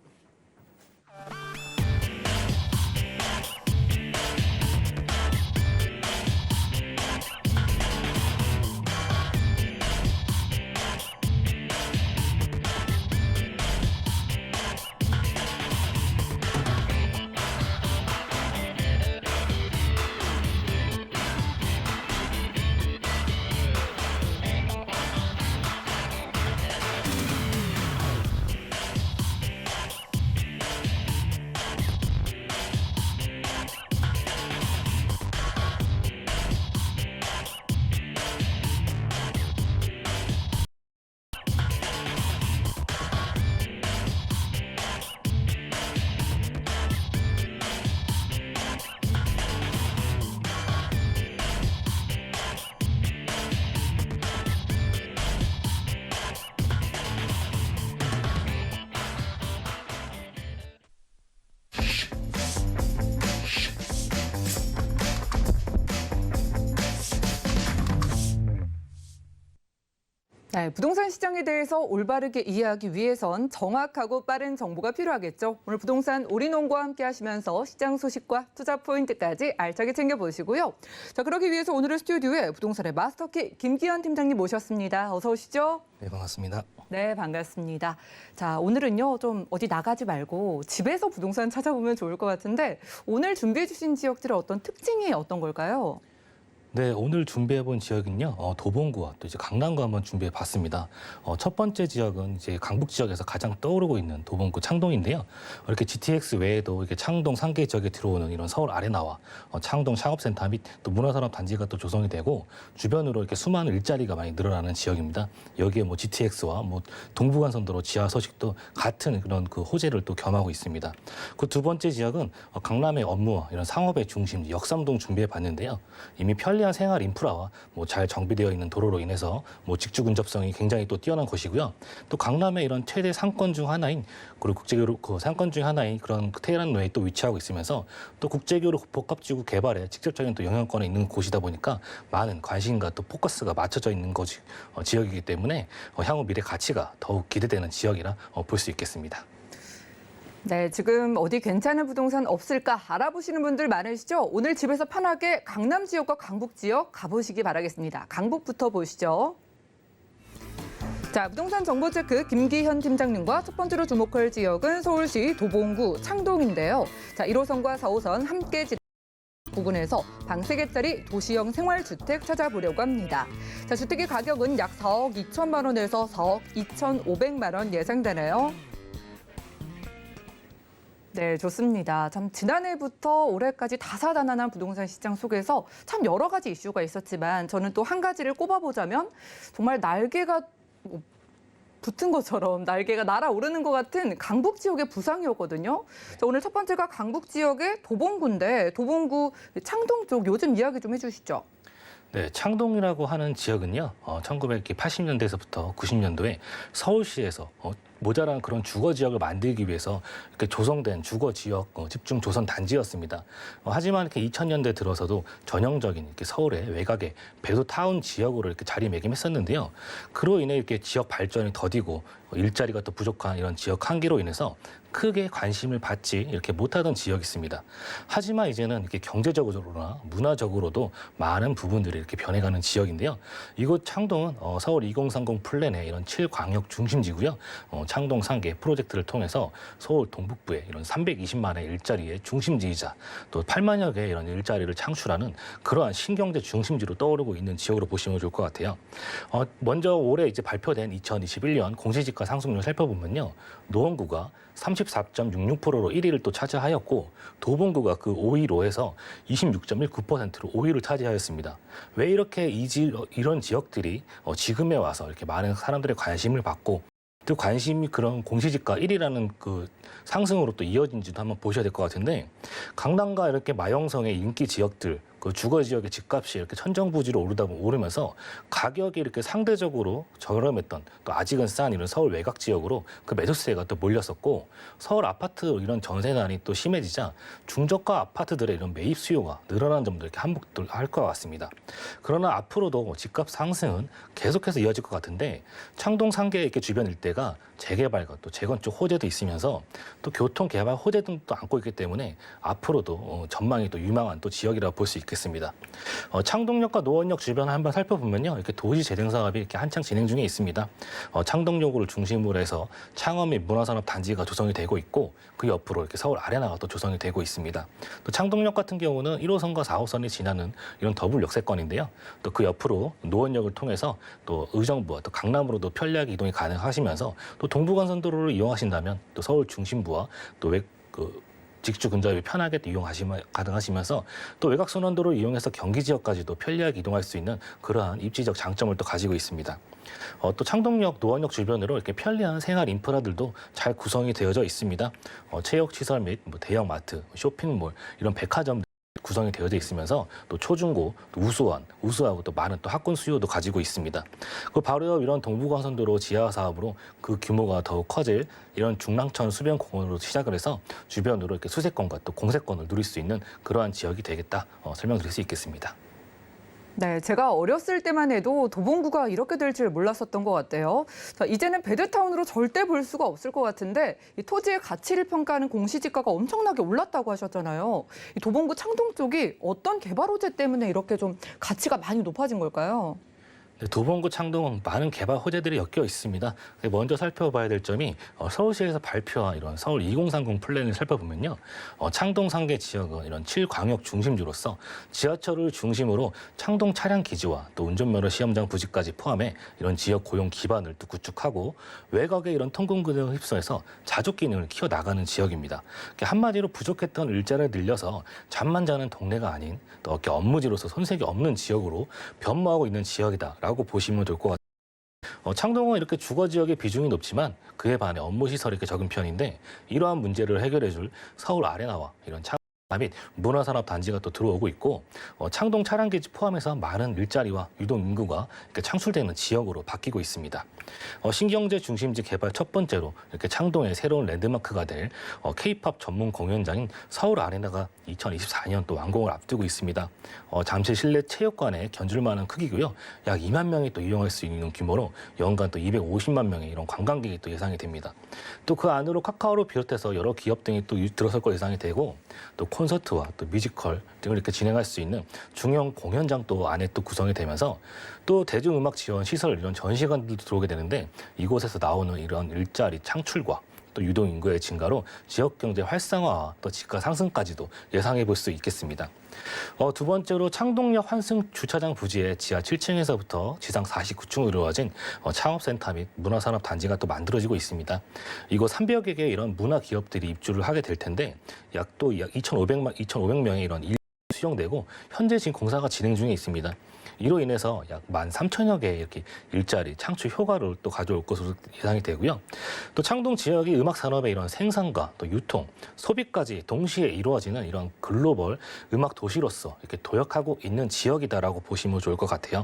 네, 부동산 시장에 대해서 올바르게 이해하기 위해선 정확하고 빠른 정보가 필요하겠죠. 오늘 부동산 올인원과 함께 하시면서 시장 소식과 투자 포인트까지 알차게 챙겨보시고요. 자, 그러기 위해서 오늘의 스튜디오에 부동산의 마스터키 김기현 팀장님 모셨습니다. 어서 오시죠. 네, 반갑습니다. 네, 반갑습니다. 자, 오늘은요, 좀 어디 나가지 말고 집에서 부동산 찾아보면 좋을 것 같은데 오늘 준비해 주신 지역들의 어떤 특징이 어떤 걸까요? 네, 오늘 준비해본 지역은요, 도봉구와 또 이제 강남구 한번 준비해봤습니다. 첫 번째 지역은 이제 강북 지역에서 가장 떠오르고 있는 도봉구 창동인데요. 이렇게 GTX 외에도 이렇게 창동 상계 지역에 들어오는 이런 서울 아레나와 창동 샤업센터 및 또 문화산업 단지가 또 조성이 되고 주변으로 이렇게 수많은 일자리가 많이 늘어나는 지역입니다. 여기에 뭐 GTX와 뭐 동부간선도로 지하 서식도 같은 그런 그 호재를 또 겸하고 있습니다. 그 두 번째 지역은 강남의 업무와 이런 상업의 중심 역삼동 준비해봤는데요. 이미 편리한 생활 인프라와 뭐 잘 정비되어 있는 도로로 인해서 뭐 직주 근접성이 굉장히 또 뛰어난 곳이고요. 또 강남의 이런 최대 상권 중 하나인 그리고 국제교류 그 상권 중 하나인 그런 테헤란로에 또 위치하고 있으면서 또 국제교류 복합지구 개발에 직접적인 또 영향권에 있는 곳이다 보니까 많은 관심과 또 포커스가 맞춰져 있는 지역이기 때문에 향후 미래 가치가 더욱 기대되는 지역이라 볼 수 있겠습니다. 네, 지금 어디 괜찮은 부동산 없을까 알아보시는 분들 많으시죠? 오늘 집에서 편하게 강남 지역과 강북 지역 가보시기 바라겠습니다. 강북부터 보시죠. 자, 부동산 정보 체크 김기현 팀장님과 첫 번째로 주목할 지역은 서울시 도봉구 창동인데요. 자, 1호선과 4호선 함께 부근에서 방 3개짜리 도시형 생활주택 찾아보려고 합니다. 자, 주택의 가격은 약 4억 2천만 원에서 4억 2,500만 원 예상되네요. 네, 좋습니다. 참 지난해부터 올해까지 다사다난한 부동산 시장 속에서 참 여러 가지 이슈가 있었지만 저는 또 한 가지를 꼽아보자면 정말 날개가 붙은 것처럼 날개가 날아오르는 것 같은 강북 지역의 부상이었거든요. 자, 오늘 첫 번째가 강북 지역의 도봉구인데 도봉구 창동 쪽 요즘 이야기 좀 해주시죠. 네, 창동이라고 하는 지역은요, 1980년대에서부터 90년도에 서울시에서 모자란 그런 주거 지역을 만들기 위해서 이렇게 조성된 주거 지역 집중 조선 단지였습니다. 하지만 이렇게 2000년대 들어서도 전형적인 이렇게 서울의 외곽의 베드타운 지역으로 이렇게 자리매김했었는데요. 그로 인해 이렇게 지역 발전이 더디고 일자리가 또 부족한 이런 지역 한계로 인해서 크게 관심을 받지 이렇게 못하던 지역이 있습니다. 하지만 이제는 이렇게 경제적으로나 문화적으로도 많은 부분들이 이렇게 변해가는 지역인데요. 이곳 창동은 서울 2030 플랜의 이런 7광역 중심지고요. 창동 3개 프로젝트를 통해서 서울 동북부에 이런 320만의 일자리의 중심지이자 또 8만여 개의 이런 일자리를 창출하는 그러한 신경제 중심지로 떠오르고 있는 지역으로 보시면 좋을 것 같아요. 먼저 올해 이제 발표된 2021년 공시지가 상승률 살펴보면요. 노원구가 34.66%로 1위를 또 차지하였고 도봉구가 그 5위로해서 26.19%로 5위를 차지하였습니다. 왜 이렇게 이런 지역들이 지금에 와서 이렇게 많은 사람들의 관심을 받고 또 관심이 그런 공시지가 1위라는 그 상승으로 또 이어진지도 한번 보셔야 될 것 같은데 강남과 이렇게 마영성의 인기 지역들 그 주거 지역의 집값이 이렇게 천정부지로 오르면서 가격이 이렇게 상대적으로 저렴했던 또 아직은 싼 이런 서울 외곽 지역으로 그 매수세가 또 몰렸었고 서울 아파트 이런 전세난이 또 심해지자 중저가 아파트들의 이런 매입 수요가 늘어난 점도 이렇게 한몫할 것 같습니다. 그러나 앞으로도 집값 상승은 계속해서 이어질 것 같은데 창동 3개 이렇게 주변 일대가 재개발과 또 재건축 호재도 있으면서 또 교통 개발 호재 등도 안고 있기 때문에 앞으로도 전망이 또 유망한 또 지역이라고 볼 수 있겠습니다. 창동역과 노원역 주변을 한번 살펴보면요, 이렇게 도시 재생 사업이 이렇게 한창 진행 중에 있습니다. 창동역을 중심으로 해서 창업 및 문화산업 단지가 조성이 되고 있고 그 옆으로 이렇게 서울 아레나가 또 조성이 되고 있습니다. 또 창동역 같은 경우는 1호선과 4호선이 지나는 이런 더블 역세권인데요. 또 그 옆으로 노원역을 통해서 또 의정부와 또 강남으로도 편리하게 이동이 가능하시면서 또 동부간선도로를 이용하신다면 또 서울 중심부와 또 직주 근접이 편하게 가능하시면서 또 외곽순환도로를 이용해서 경기 지역까지도 편리하게 이동할 수 있는 그러한 입지적 장점을 또 가지고 있습니다. 또 창동역, 노원역 주변으로 이렇게 편리한 생활 인프라들도 잘 구성이 되어져 있습니다. 체육 시설 및 대형 마트, 쇼핑몰, 이런 백화점 구성이 되어져 있으면서 또 초중고, 또 우수하고 또 많은 또 학군 수요도 가지고 있습니다. 그 바로 이런 동부간선도로 지하 사업으로 그 규모가 더욱 커질 이런 중랑천 수변공원으로 시작을 해서 주변으로 이렇게 수세권과 또 공세권을 누릴 수 있는 그러한 지역이 되겠다 설명드릴 수 있겠습니다. 네, 제가 어렸을 때만 해도 도봉구가 이렇게 될 줄 몰랐었던 것 같아요. 자, 이제는 베드타운으로 절대 볼 수가 없을 것 같은데 이 토지의 가치를 평가하는 공시지가가 엄청나게 올랐다고 하셨잖아요. 이 도봉구 창동 쪽이 어떤 개발 호재 때문에 이렇게 좀 가치가 많이 높아진 걸까요? 도봉구 창동은 많은 개발 호재들이 엮여 있습니다. 먼저 살펴봐야 될 점이 서울시에서 발표한 이런 서울 2030 플랜을 살펴보면요. 창동 3개 지역은 이런 7광역 중심지로서 지하철을 중심으로 창동 차량 기지와 또 운전면허 시험장 부지까지 포함해 이런 지역 고용 기반을 또 구축하고 외곽의 이런 통근근을 휩소해서 자족 기능을 키워나가는 지역입니다. 한마디로 부족했던 일자리를 늘려서 잠만 자는 동네가 아닌 또 이렇게 업무지로서 손색이 없는 지역으로 변모하고 있는 지역이다. 라고 보시면 될 것 같아요. 창동은 이렇게 주거 지역의 비중이 높지만 그에 반해 업무 시설이 이렇게 적은 편인데 이러한 문제를 해결해줄 서울 아레나와 이런 및 문화산업 단지가 또 들어오고 있고 창동 차량기지 포함해서 많은 일자리와 유동 인구가 이렇게 창출되는 지역으로 바뀌고 있습니다. 신경제 중심지 개발 첫 번째로 이렇게 창동의 새로운 랜드마크가 될 K-팝 전문 공연장인 서울 아레나가 2024년 또 완공을 앞두고 있습니다. 잠실 실내 체육관에 견줄 만한 크기고요. 약 2만 명이 또 이용할 수 있는 규모로 연간 또 250만 명의 이런 관광객이 또 예상이 됩니다. 또 그 안으로 카카오를 비롯해서 여러 기업 등이 또 들어설 거 예상이 되고 또 콘서트와 또 뮤지컬 등을 이렇게 진행할 수 있는 중형 공연장도 안에 또 구성이 되면서 또 대중음악 지원 시설 이런 전시관들도 들어오게 되는데 이곳에서 나오는 이런 일자리 창출과 또 유동 인구의 증가로 지역 경제 활성화와 또 집가 상승까지도 예상해 볼 수 있겠습니다. 두 번째로 창동역 환승 주차장 부지에 지하 7층에서부터 지상 49층으로 이루어진 창업센터 및 문화산업 단지가 또 만들어지고 있습니다. 이곳 300여 개의 이런 문화 기업들이 입주를 하게 될 텐데 약 2,500명의 이런 인력이 수용되고 현재 지금 공사가 진행 중에 있습니다. 이로 인해서 약 13,000여 개의 이렇게 일자리 창출 효과를 또 가져올 것으로 예상이 되고요. 또 창동 지역이 음악 산업의 이런 생산과 또 유통, 소비까지 동시에 이루어지는 이런 글로벌 음악 도시로서 이렇게 도약하고 있는 지역이다라고 보시면 좋을 것 같아요.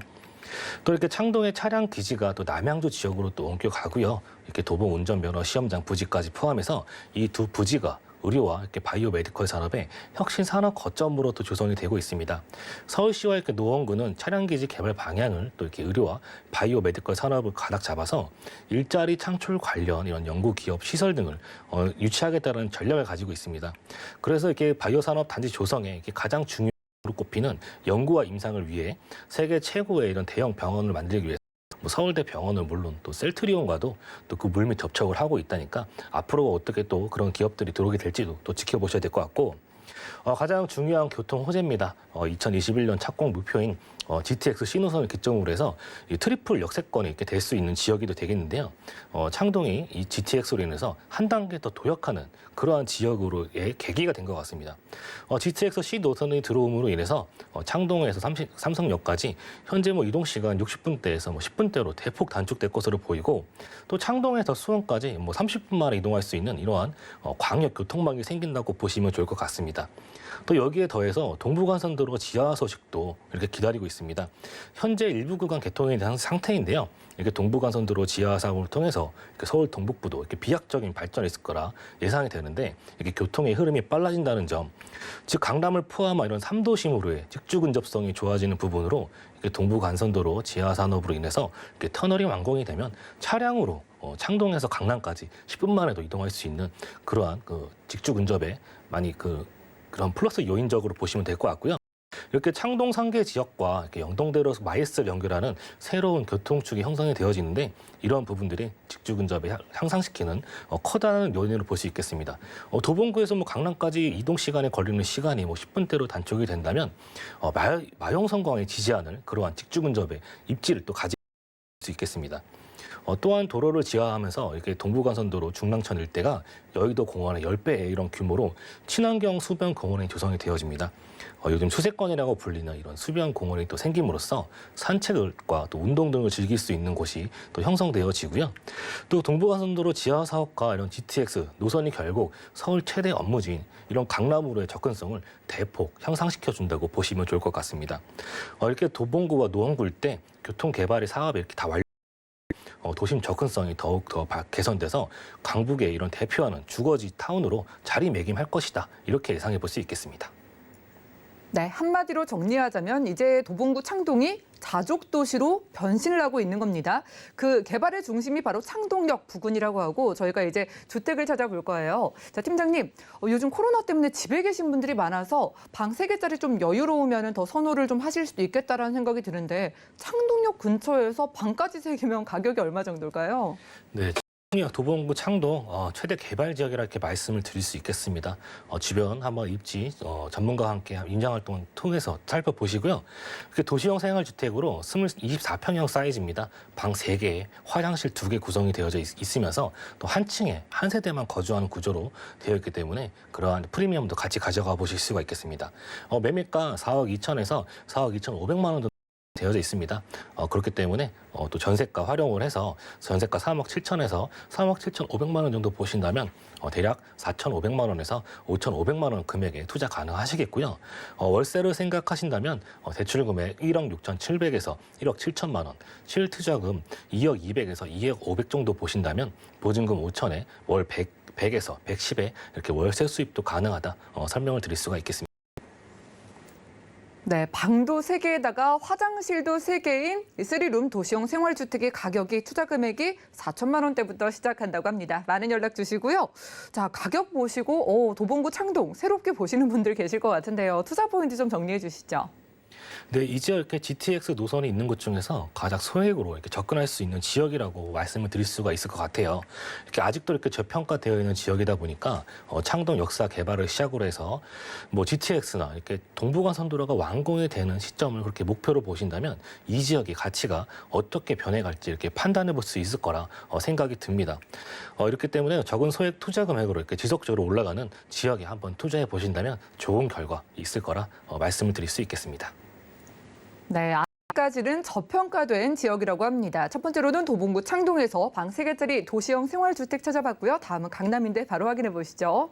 또 이렇게 창동의 차량 기지가 또 남양주 지역으로 또 옮겨가고요. 이렇게 도봉 운전면허 시험장 부지까지 포함해서 이 두 부지가 의료와 이렇게 바이오 메디컬 산업의 혁신 산업 거점으로 또 조성이 되고 있습니다. 서울시와 이렇게 노원구는 차량 기지 개발 방향을 또 이렇게 의료와 바이오 메디컬 산업을 가닥 잡아서 일자리 창출 관련 이런 연구 기업 시설 등을 유치하겠다는 전략을 가지고 있습니다. 그래서 이렇게 바이오 산업 단지 조성에 이렇게 가장 중요로 꼽히는 연구와 임상을 위해 세계 최고의 이런 대형 병원을 만들기 위해 서울대 병원은 물론 또 셀트리온과도 또 그 물밑 접촉을 하고 있다니까 앞으로 어떻게 또 그런 기업들이 들어오게 될지도 또 지켜보셔야 될 것 같고 가장 중요한 교통 호재입니다. 2021년 착공 목표인 GTX 신호선을 기점으로 해서 이 트리플 역세권이 이렇게 될 수 있는 지역이 되겠는데요. 창동이 이 GTX로 인해서 한 단계 더 도약하는 그러한 지역으로의 계기가 된 것 같습니다. GTX C 노선이 들어옴으로 인해서 창동에서 삼성역까지 현재 이동 시간 60분대에서 10분대로 대폭 단축될 것으로 보이고 또 창동에서 수원까지 30분 만에 이동할 수 있는 이러한 광역 교통망이 생긴다고 보시면 좋을 것 같습니다. 또 여기에 더해서 동부간선도로 지하 소식도 이렇게 기다리고 있습니다. 현재 일부 구간 개통에 대한 상태인데요. 이렇게 동부간선도로 지하 사업을 통해서 이렇게 서울 동북부도 이렇게 비약적인 발전이 있을 거라 예상이 되는데 이렇게 교통의 흐름이 빨라진다는 점, 즉 강남을 포함한 이런 3도심으로의 직주 근접성이 좋아지는 부분으로 이렇게 동부간선도로 지하 산업으로 인해서 이렇게 터널이 완공이 되면 차량으로 창동에서 강남까지 10분 만에도 이동할 수 있는 그러한 그 직주 근접에 많이 그런 플러스 요인적으로 보시면 될 것 같고요. 이렇게 창동 상계 지역과 이렇게 영동대로 마이스를 연결하는 새로운 교통축이 형성이 되어지는데 이런 부분들이 직주 근접에 향상시키는 커다란 요인으로 볼 수 있겠습니다. 도봉구에서 강남까지 이동 시간에 걸리는 시간이 10분대로 단축이 된다면 마용성광이 지지하는 그러한 직주 근접의 입지를 또 가질 수 있겠습니다. 또한 도로를 지하하면서 이렇게 동부간선도로 중랑천 일대가 여의도 공원의 10배의 이런 규모로 친환경 수변 공원이 조성이 되어집니다. 요즘 수세권이라고 불리는 이런 수변 공원이 또 생김으로써 산책과 또 운동 등을 즐길 수 있는 곳이 또 형성되어지고요. 또 동부간선도로 지하 사업과 이런 GTX 노선이 결국 서울 최대 업무지인 이런 강남으로의 접근성을 대폭 향상시켜 준다고 보시면 좋을 것 같습니다. 이렇게 도봉구와 노원구 일대 교통 개발의 사업이 이렇게 다 도심 접근성이 더욱 더 개선돼서 강북의 이런 대표하는 주거지 타운으로 자리매김할 것이다. 이렇게 예상해 볼 수 있겠습니다. 네, 한마디로 정리하자면 이제 도봉구 창동이 자족 도시로 변신을 하고 있는 겁니다. 그 개발의 중심이 바로 창동역 부근이라고 하고 저희가 이제 주택을 찾아볼 거예요. 자, 팀장님, 요즘 코로나 때문에 집에 계신 분들이 많아서 방 3개짜리 좀 여유로우면 더 선호를 좀 하실 수도 있겠다라는 생각이 드는데 창동역 근처에서 방까지 3개면 가격이 얼마 정도일까요? 네. 도봉구 창동 최대 개발 지역이라 이렇게 말씀을 드릴 수 있겠습니다. 주변 한번 입지 전문가와 함께 임장 활동을 통해서 살펴보시고요. 이렇게 도시형 생활주택으로 24평형 사이즈입니다. 방 3개, 화장실 2개 구성이 되어져 있으면서 또 한 층에 한 세대만 거주하는 구조로 되어 있기 때문에 그러한 프리미엄도 같이 가져가 보실 수가 있겠습니다. 매매가 4억 2천에서 4억 2,500만 원 정도 되어져 있습니다. 그렇기 때문에 또 전세가 활용을 해서 전세가 3억 7천에서 3억 7,500만 원 정도 보신다면 대략 4,500만 원에서 5,500만 원 금액에 투자 가능하시겠고요. 월세를 생각하신다면 대출 금액 1억 6,700에서 1억 7천만 원, 실투자금 2억 200에서 2억 500 정도 보신다면 보증금 5천에 월 100에서 110에 이렇게 월세 수입도 가능하다 설명을 드릴 수가 있겠습니다. 네, 방도 3개에다가 화장실도 3개인 3룸 도시형 생활주택의 가격이 투자 금액이 4천만 원대부터 시작한다고 합니다. 많은 연락 주시고요. 자, 가격 보시고 도봉구 창동 새롭게 보시는 분들 계실 것 같은데요. 투자 포인트 좀 정리해 주시죠. 네, 이 지역 이렇게 GTX 노선이 있는 곳 중에서 가장 소액으로 이렇게 접근할 수 있는 지역이라고 말씀을 드릴 수가 있을 것 같아요. 이렇게 아직도 이렇게 저평가되어 있는 지역이다 보니까 창동 역사 개발을 시작으로 해서 GTX나 이렇게 동부간선도로가 완공이 되는 시점을 그렇게 목표로 보신다면 이 지역의 가치가 어떻게 변해갈지 이렇게 판단해 볼 수 있을 거라 생각이 듭니다. 이렇기 때문에 적은 소액 투자 금액으로 이렇게 지속적으로 올라가는 지역에 한번 투자해 보신다면 좋은 결과 있을 거라 말씀을 드릴 수 있겠습니다. 네, 아직까지는 저평가된 지역이라고 합니다. 첫 번째로는 도봉구 창동에서 방 3개짜리 도시형 생활주택 찾아봤고요. 다음은 강남인데 바로 확인해 보시죠.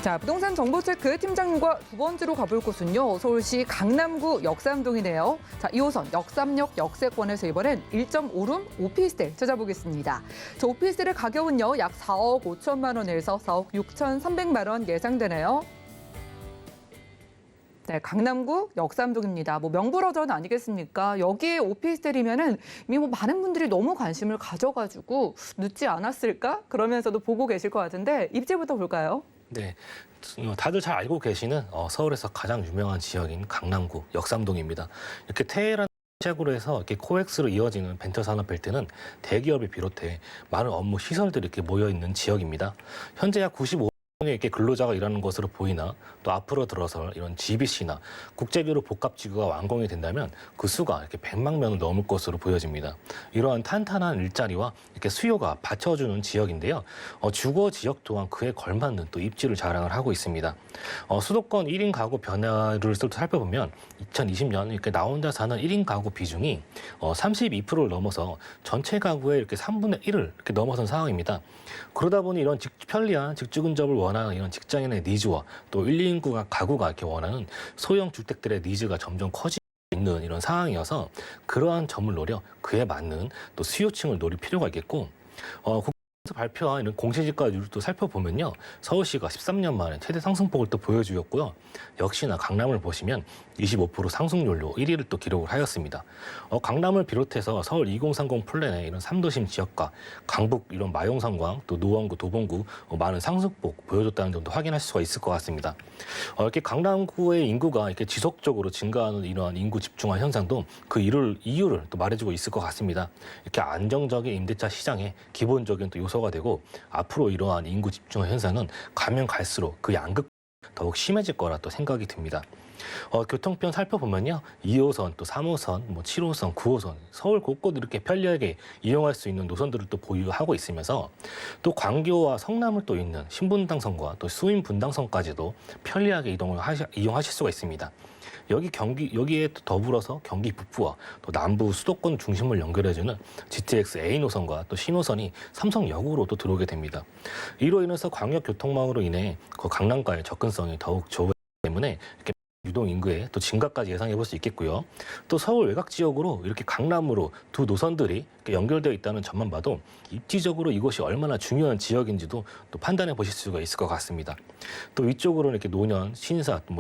자, 부동산 정보체크 팀장님과 두 번째로 가볼 곳은요. 서울시 강남구 역삼동이네요. 자, 2호선 역삼역 역세권에서 이번엔 1.5룸 오피스텔 찾아보겠습니다. 저 오피스텔의 가격은요. 약 4억 5천만 원에서 4억 6,300만 원 예상되네요. 네, 강남구 역삼동입니다. 뭐 명불허전 아니겠습니까? 여기에 오피스텔이면은 이미 뭐 많은 분들이 너무 관심을 가져가지고 늦지 않았을까? 그러면서도 보고 계실 것 같은데 입지부터 볼까요? 네, 다들 잘 알고 계시는 서울에서 가장 유명한 지역인 강남구 역삼동입니다. 이렇게 테헤란 시작으로 해서 이렇게 코엑스로 이어지는 벤처 산업 벨트는 대기업을 비롯해 많은 업무 시설들이 이렇게 모여 있는 지역입니다. 현재 약 95. 이렇게 근로자가 일하는 것으로 보이나 또 앞으로 들어서 이런 GBC나 국제교류 복합지구가 완공이 된다면 그 수가 이렇게 100만 명을 넘을 것으로 보여집니다. 이러한 탄탄한 일자리와 이렇게 수요가 받쳐주는 지역인데요. 주거 지역 또한 그에 걸맞는 또 입지를 자랑을 하고 있습니다. 수도권 1인 가구 변화를 살펴보면 2020년 이렇게 나 혼자 사는 1인 가구 비중이 32%를 넘어서 전체 가구의 이렇게 3분의 1을 이렇게 넘어선 상황입니다. 그러다 보니 이런 편리한 직주 근접을 원하는 이런 직장인의 니즈와 또 1, 2인 가구가 이렇게 원하는 소형 주택들의 니즈가 점점 커지고 있는 이런 상황이어서 그러한 점을 노려 그에 맞는 또 수요층을 노릴 필요가 있겠고 국가에서 발표한 이런 공시지가율을 또 살펴보면요. 서울시가 13년 만에 최대 상승폭을 또 보여주었고요. 역시나 강남을 보시면 25% 상승률로 1위를 또 기록을 하였습니다. 강남을 비롯해서 서울 2030 플랜의 이런 3도심 지역과 강북 이런 마용상광 또 노원구, 도봉구 많은 상승폭 보여줬다는 점도 확인할 수가 있을 것 같습니다. 이렇게 강남구의 인구가 이렇게 지속적으로 증가하는 이러한 인구 집중화 현상도 그 이유를 또 말해주고 있을 것 같습니다. 이렇게 안정적인 임대차 시장의 기본적인 또 요소가 되고 앞으로 이러한 인구 집중화 현상은 가면 갈수록 그 양극 더욱 심해질 거라 또 생각이 듭니다. 교통편 살펴보면요. 2호선, 또 3호선, 7호선, 9호선, 서울 곳곳 이렇게 편리하게 이용할 수 있는 노선들을 또 보유하고 있으면서 또 광교와 성남을 또 잇는 신분당선과 또 수인분당선까지도 편리하게 이용하실 수가 있습니다. 여기에 또 더불어서 경기 북부와 또 남부 수도권 중심을 연결해주는 GTX A 노선과 또 신호선이 삼성역으로 또 들어오게 됩니다. 이로 인해서 광역교통망으로 인해 그 강남과의 접근성이 더욱 좋기 때문에 이렇게 유동 인구의 또 증가까지 예상해 볼 수 있겠고요. 또 서울 외곽 지역으로 이렇게 강남으로 두 노선들이 연결되어 있다는 점만 봐도 입지적으로 이곳이 얼마나 중요한 지역인지도 또 판단해 보실 수가 있을 것 같습니다. 또 위쪽으로는 이렇게 노년, 신사, 또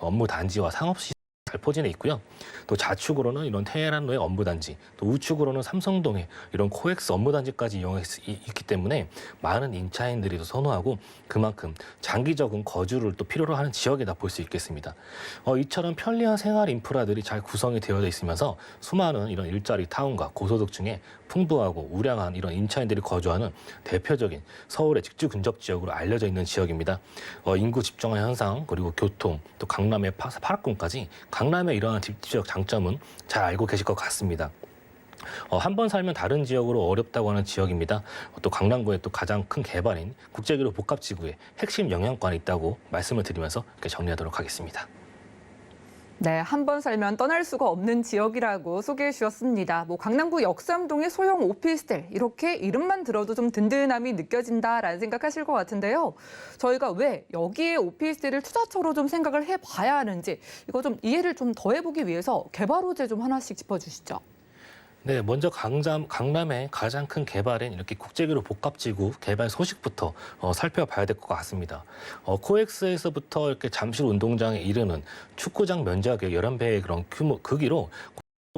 업무 단지와 상업시설 잘 포진해 있고요. 또 좌측으로는 이런 테헤란로의 업무단지, 또 우측으로는 삼성동의 이런 코엑스 업무단지까지 이용할 수 있기 때문에 많은 임차인들이 또 선호하고 그만큼 장기적인 거주를 또 필요로 하는 지역이다 볼 수 있겠습니다. 이처럼 편리한 생활 인프라들이 잘 구성이 되어져 있으면서 수많은 이런 일자리 타운과 고소득층에 풍부하고 우량한 이런 임차인들이 거주하는 대표적인 서울의 직주 근접 지역으로 알려져 있는 지역입니다. 인구 집중화 현상 그리고 교통 또 강남의 파락군까지 강남의 이러한 집지적 장점은 잘 알고 계실 것 같습니다. 한 번 살면 다른 지역으로 어렵다고 하는 지역입니다. 또 강남구의 또 가장 큰 개발인 국제교류 복합지구의 핵심 영향권이 있다고 말씀을 드리면서 이렇게 정리하도록 하겠습니다. 네, 한 번 살면 떠날 수가 없는 지역이라고 소개해 주셨습니다. 강남구 역삼동의 소형 오피스텔, 이렇게 이름만 들어도 좀 든든함이 느껴진다라는 생각하실 것 같은데요. 저희가 왜 여기에 오피스텔을 투자처로 좀 생각을 해봐야 하는지 이거 좀 이해를 좀 더 해보기 위해서 개발 호재 좀 하나씩 짚어주시죠. 네, 먼저 강남의 가장 큰 개발인 이렇게 국제교류 복합지구 개발 소식부터 살펴봐야 될 것 같습니다. 코엑스에서부터 이렇게 잠실 운동장에 이르는 축구장 면적의 11배의 그런 크기로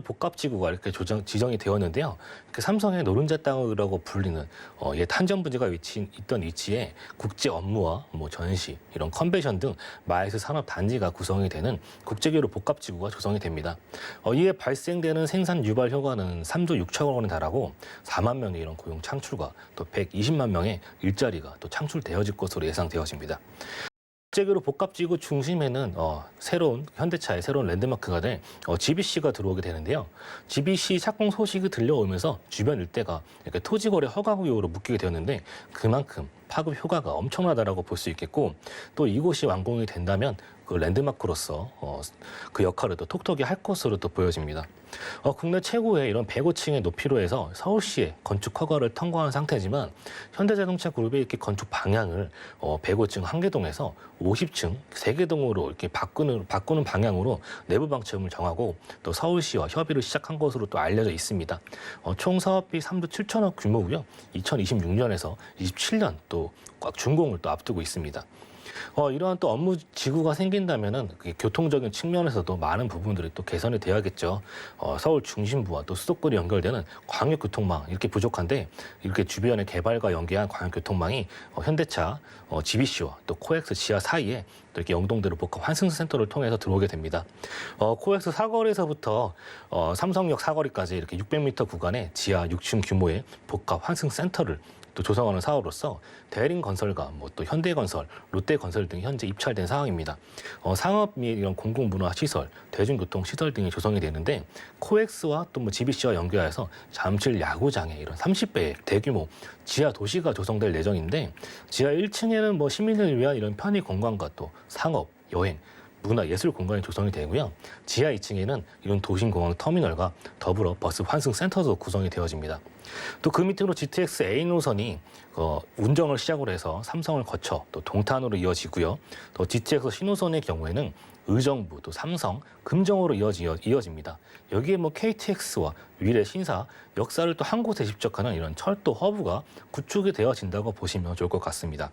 복합지구가 이렇게 지정이 되었는데요. 삼성의 노른자 땅이라고 불리는 옛 한전부지가 있던 위치에 국제 업무와 전시, 이런 컨벤션 등 마이스 산업 단지가 구성이 되는 국제교류 복합지구가 조성이 됩니다. 이에 발생되는 생산 유발 효과는 3조 6천억 원에 달하고 4만 명의 이런 고용 창출과 또 120만 명의 일자리가 또 창출되어질 것으로 예상되어집니다. 국제교류 복합지구 중심에는 현대차의 새로운 랜드마크가 될 GBC가 들어오게 되는데요. GBC 착공 소식이 들려오면서 주변 일대가 이렇게 토지거래 허가구역으로 묶이게 되었는데 그만큼 파급 효과가 엄청나다라고 볼 수 있겠고 또 이곳이 완공이 된다면 그 랜드마크로서 그 역할을 또 톡톡히 할 것으로 또 보여집니다. 국내 최고의 이런 105층의 높이로 해서 서울시의 건축 허가를 통과한 상태지만 현대자동차 그룹의 이렇게 건축 방향을 105층 한계동에서 50층 세계동으로 이렇게 바꾸는 방향으로 내부 방침을 정하고 또 서울시와 협의를 시작한 것으로 또 알려져 있습니다. 총 사업비 3조 7천억 규모고요. 2026년에서 27년 또 꽉 준공을 또 앞두고 있습니다. 이러한 또 업무 지구가 생긴다면은 교통적인 측면에서도 많은 부분들이 또 개선이 돼야겠죠. 서울 중심부와 또 수도권이 연결되는 광역교통망 이렇게 부족한데 이렇게 주변의 개발과 연계한 광역교통망이 현대차, GBC와 또 코엑스 지하 사이에 또 이렇게 영동대로 복합 환승센터를 통해서 들어오게 됩니다. 코엑스 사거리에서부터 삼성역 사거리까지 이렇게 600m 구간의 지하 6층 규모의 복합 환승센터를 또 조성하는 사업으로서 대림건설과 또 현대건설, 롯데건설 등이 현재 입찰된 상황입니다. 상업 및 이런 공공문화 시설, 대중교통 시설 등이 조성이 되는데 코엑스와 또 GBC와 연계해서 잠실 야구장에 이런 30배의 대규모 지하 도시가 조성될 예정인데 지하 1층에는 시민을 위한 이런 편의 공간과 또 상업, 여행, 문화 예술 공간이 조성이 되고요. 지하 2층에는 이런 도심공항 터미널과 더불어 버스 환승센터도 구성이 되어집니다. 또 그 밑으로 GTX A 노선이 운정을 시작으로 해서 삼성을 거쳐 또 동탄으로 이어지고요. 또 GTX 신호선의 경우에는 의정부, 또 삼성, 금정으로 이어집니다. 여기에 KTX와 위례, 신사, 역사를 또 한 곳에 집적하는 이런 철도 허브가 구축이 되어진다고 보시면 좋을 것 같습니다.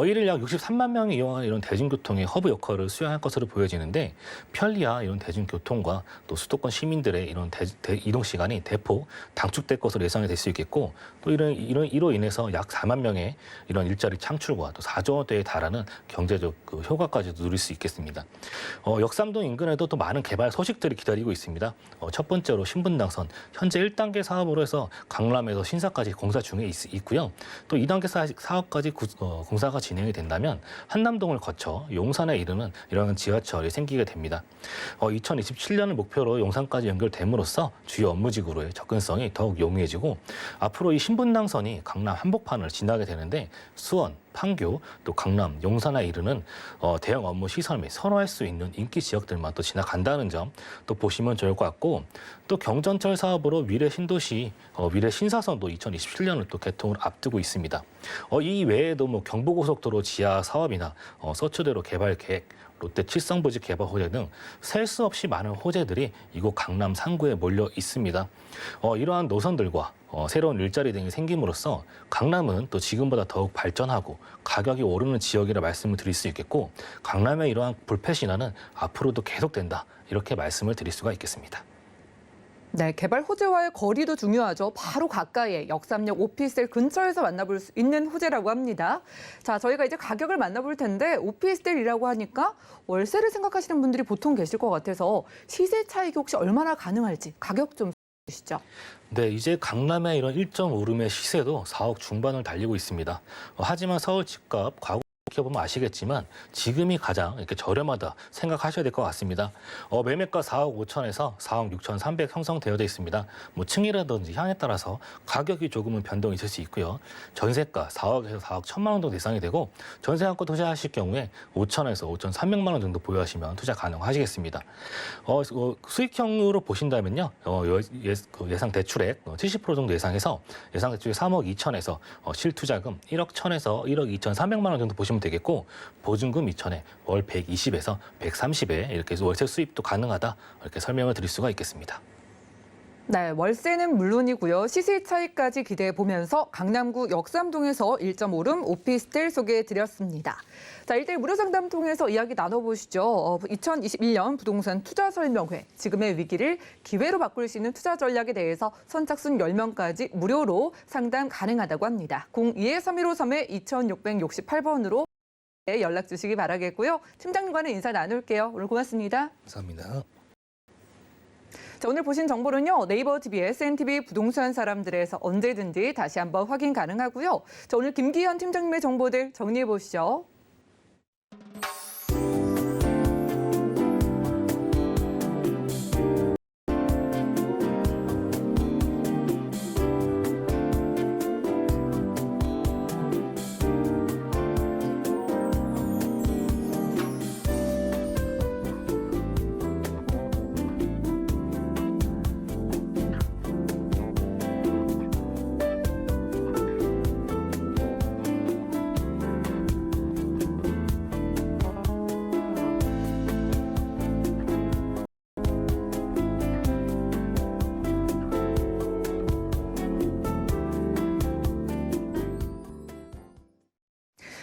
일일 약 63만 명이 이용하는 이런 대중교통의 허브 역할을 수행할 것으로 보여지는데 편리한 이런 대중교통과 또 수도권 시민들의 이런 이동 시간이 대폭 단축될 것으로 예상이 될 수 있겠고 또 이로 인해서 약 4만 명의 이런 일자리 창출과 또 4조 원대에 달하는 경제적 효과까지도 누릴 수 있겠습니다. 역삼동 인근에도 또 많은 개발 소식들이 기다리고 있습니다. 첫 번째로 신분당선 현재 1단계 사업으로 해서 강남에서 신사까지 공사 중에 있고요. 또 2단계 사업까지 공사가 진행이 된다면 한남동을 거쳐 용산에 이르는 이러한 지하철이 생기게 됩니다. 2027년을 목표로 용산까지 연결됨으로써 주요 업무지구로의 접근성이 더욱 용이해지고 앞으로 이 신분당선이 강남 한복판을 지나게 되는데 수원, 판교, 또 강남, 용산에 이르는 대형 업무 시설 및 선호할 수 있는 인기 지역들만 또 지나간다는 점 또 보시면 좋을 것 같고 또 경전철 사업으로 미래 신도시, 미래 신사선도 2027년을 또 개통을 앞두고 있습니다. 이 외에도 경부고속도로 지하 사업이나 서초대로 개발 계획, 롯데 칠성부지 개발 호재 등 셀 수 없이 많은 호재들이 이곳 강남 상구에 몰려 있습니다. 이러한 노선들과 새로운 일자리 등이 생김으로써 강남은 또 지금보다 더욱 발전하고 가격이 오르는 지역이라 말씀을 드릴 수 있겠고 강남의 이러한 불패 신화는 앞으로도 계속된다 이렇게 말씀을 드릴 수가 있겠습니다. 네, 개발 호재와의 거리도 중요하죠. 바로 가까이에 역삼역 오피스텔 근처에서 만나볼 수 있는 호재라고 합니다. 자, 저희가 이제 가격을 만나볼 텐데 오피스텔이라고 하니까 월세를 생각하시는 분들이 보통 계실 것 같아서 시세 차익이 혹시 얼마나 가능할지 가격 좀 주시죠. 네, 이제 강남의 이런 1.5룸의 시세도 4억 중반을 달리고 있습니다. 하지만 서울 집값 과거 보면 아시겠지만 지금이 가장 이렇게 저렴하다 생각하셔야 될 것 같습니다. 매매가 4억 5천에서 4억 6천 3백 형성되어져 있습니다. 층이라든지 향에 따라서 가격이 조금은 변동이 있을 수 있고요. 전세가 4억에서 4억 1천만 원 정도 예상이 되고 전세 한건 투자하실 경우에 5천에서 5천 3백만 원 정도 보유하시면 투자 가능하시겠습니다. 수익형으로 보신다면요. 예상 대출액 70% 정도 예상해서 예상 대출액 3억 2천에서 실투자금 1억 1천에서 1억 2천 3백만 원 정도 보시면 되겠고 보증금 2천에 월 120에서 130에 이렇게 월세 수입도 가능하다 이렇게 설명을 드릴 수가 있겠습니다. 네, 월세는 물론이고요. 시세 차이까지 기대해 보면서 강남구 역삼동에서 1.5룸 오피스텔 소개해 드렸습니다. 자, 1대1 무료 상담 통해서 이야기 나눠보시죠. 2021년 부동산 투자 설명회, 지금의 위기를 기회로 바꿀 수 있는 투자 전략에 대해서 선착순 10명까지 무료로 상담 가능하다고 합니다. 02-3153-2668번으로 연락 주시기 바라겠고요. 팀장님과는 인사 나눌게요. 오늘 고맙습니다. 감사합니다. 자, 오늘 보신 정보는요. 네이버 TV, SNTV 부동산 사람들에서 언제든지 다시 한번 확인 가능하고요. 자, 오늘 김기현 팀장님의 정보들 정리해 보시죠.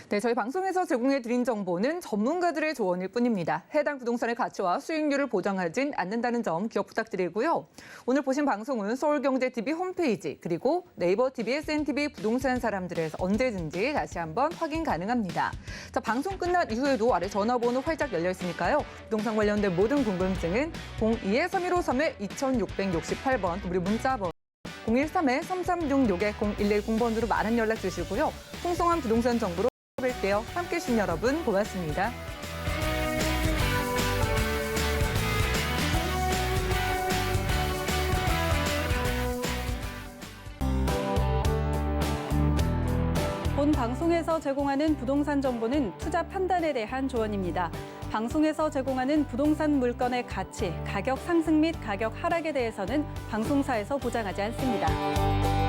네, 저희 방송에서 제공해드린 정보는 전문가들의 조언일 뿐입니다. 해당 부동산의 가치와 수익률을 보장하진 않는다는 점 기억 부탁드리고요. 오늘 보신 방송은 서울경제TV 홈페이지 그리고 네이버 TV, SNTV 부동산 사람들에서 언제든지 다시 한번 확인 가능합니다. 자, 방송 끝난 이후에도 아래 전화번호 활짝 열려 있으니까요. 부동산 관련된 모든 궁금증은 02-3153-2668번 우리 문자번호 013-3366-0110번으로 많은 연락 주시고요. 풍성한 부동산 정보로 뵐게요. 함께해 주신 여러분 고맙습니다. 본 방송에서 제공하는 부동산 정보는 투자 판단에 대한 조언입니다. 방송에서 제공하는 부동산 물건의 가치, 가격 상승 및 가격 하락에 대해서는 방송사에서 보장하지 않습니다.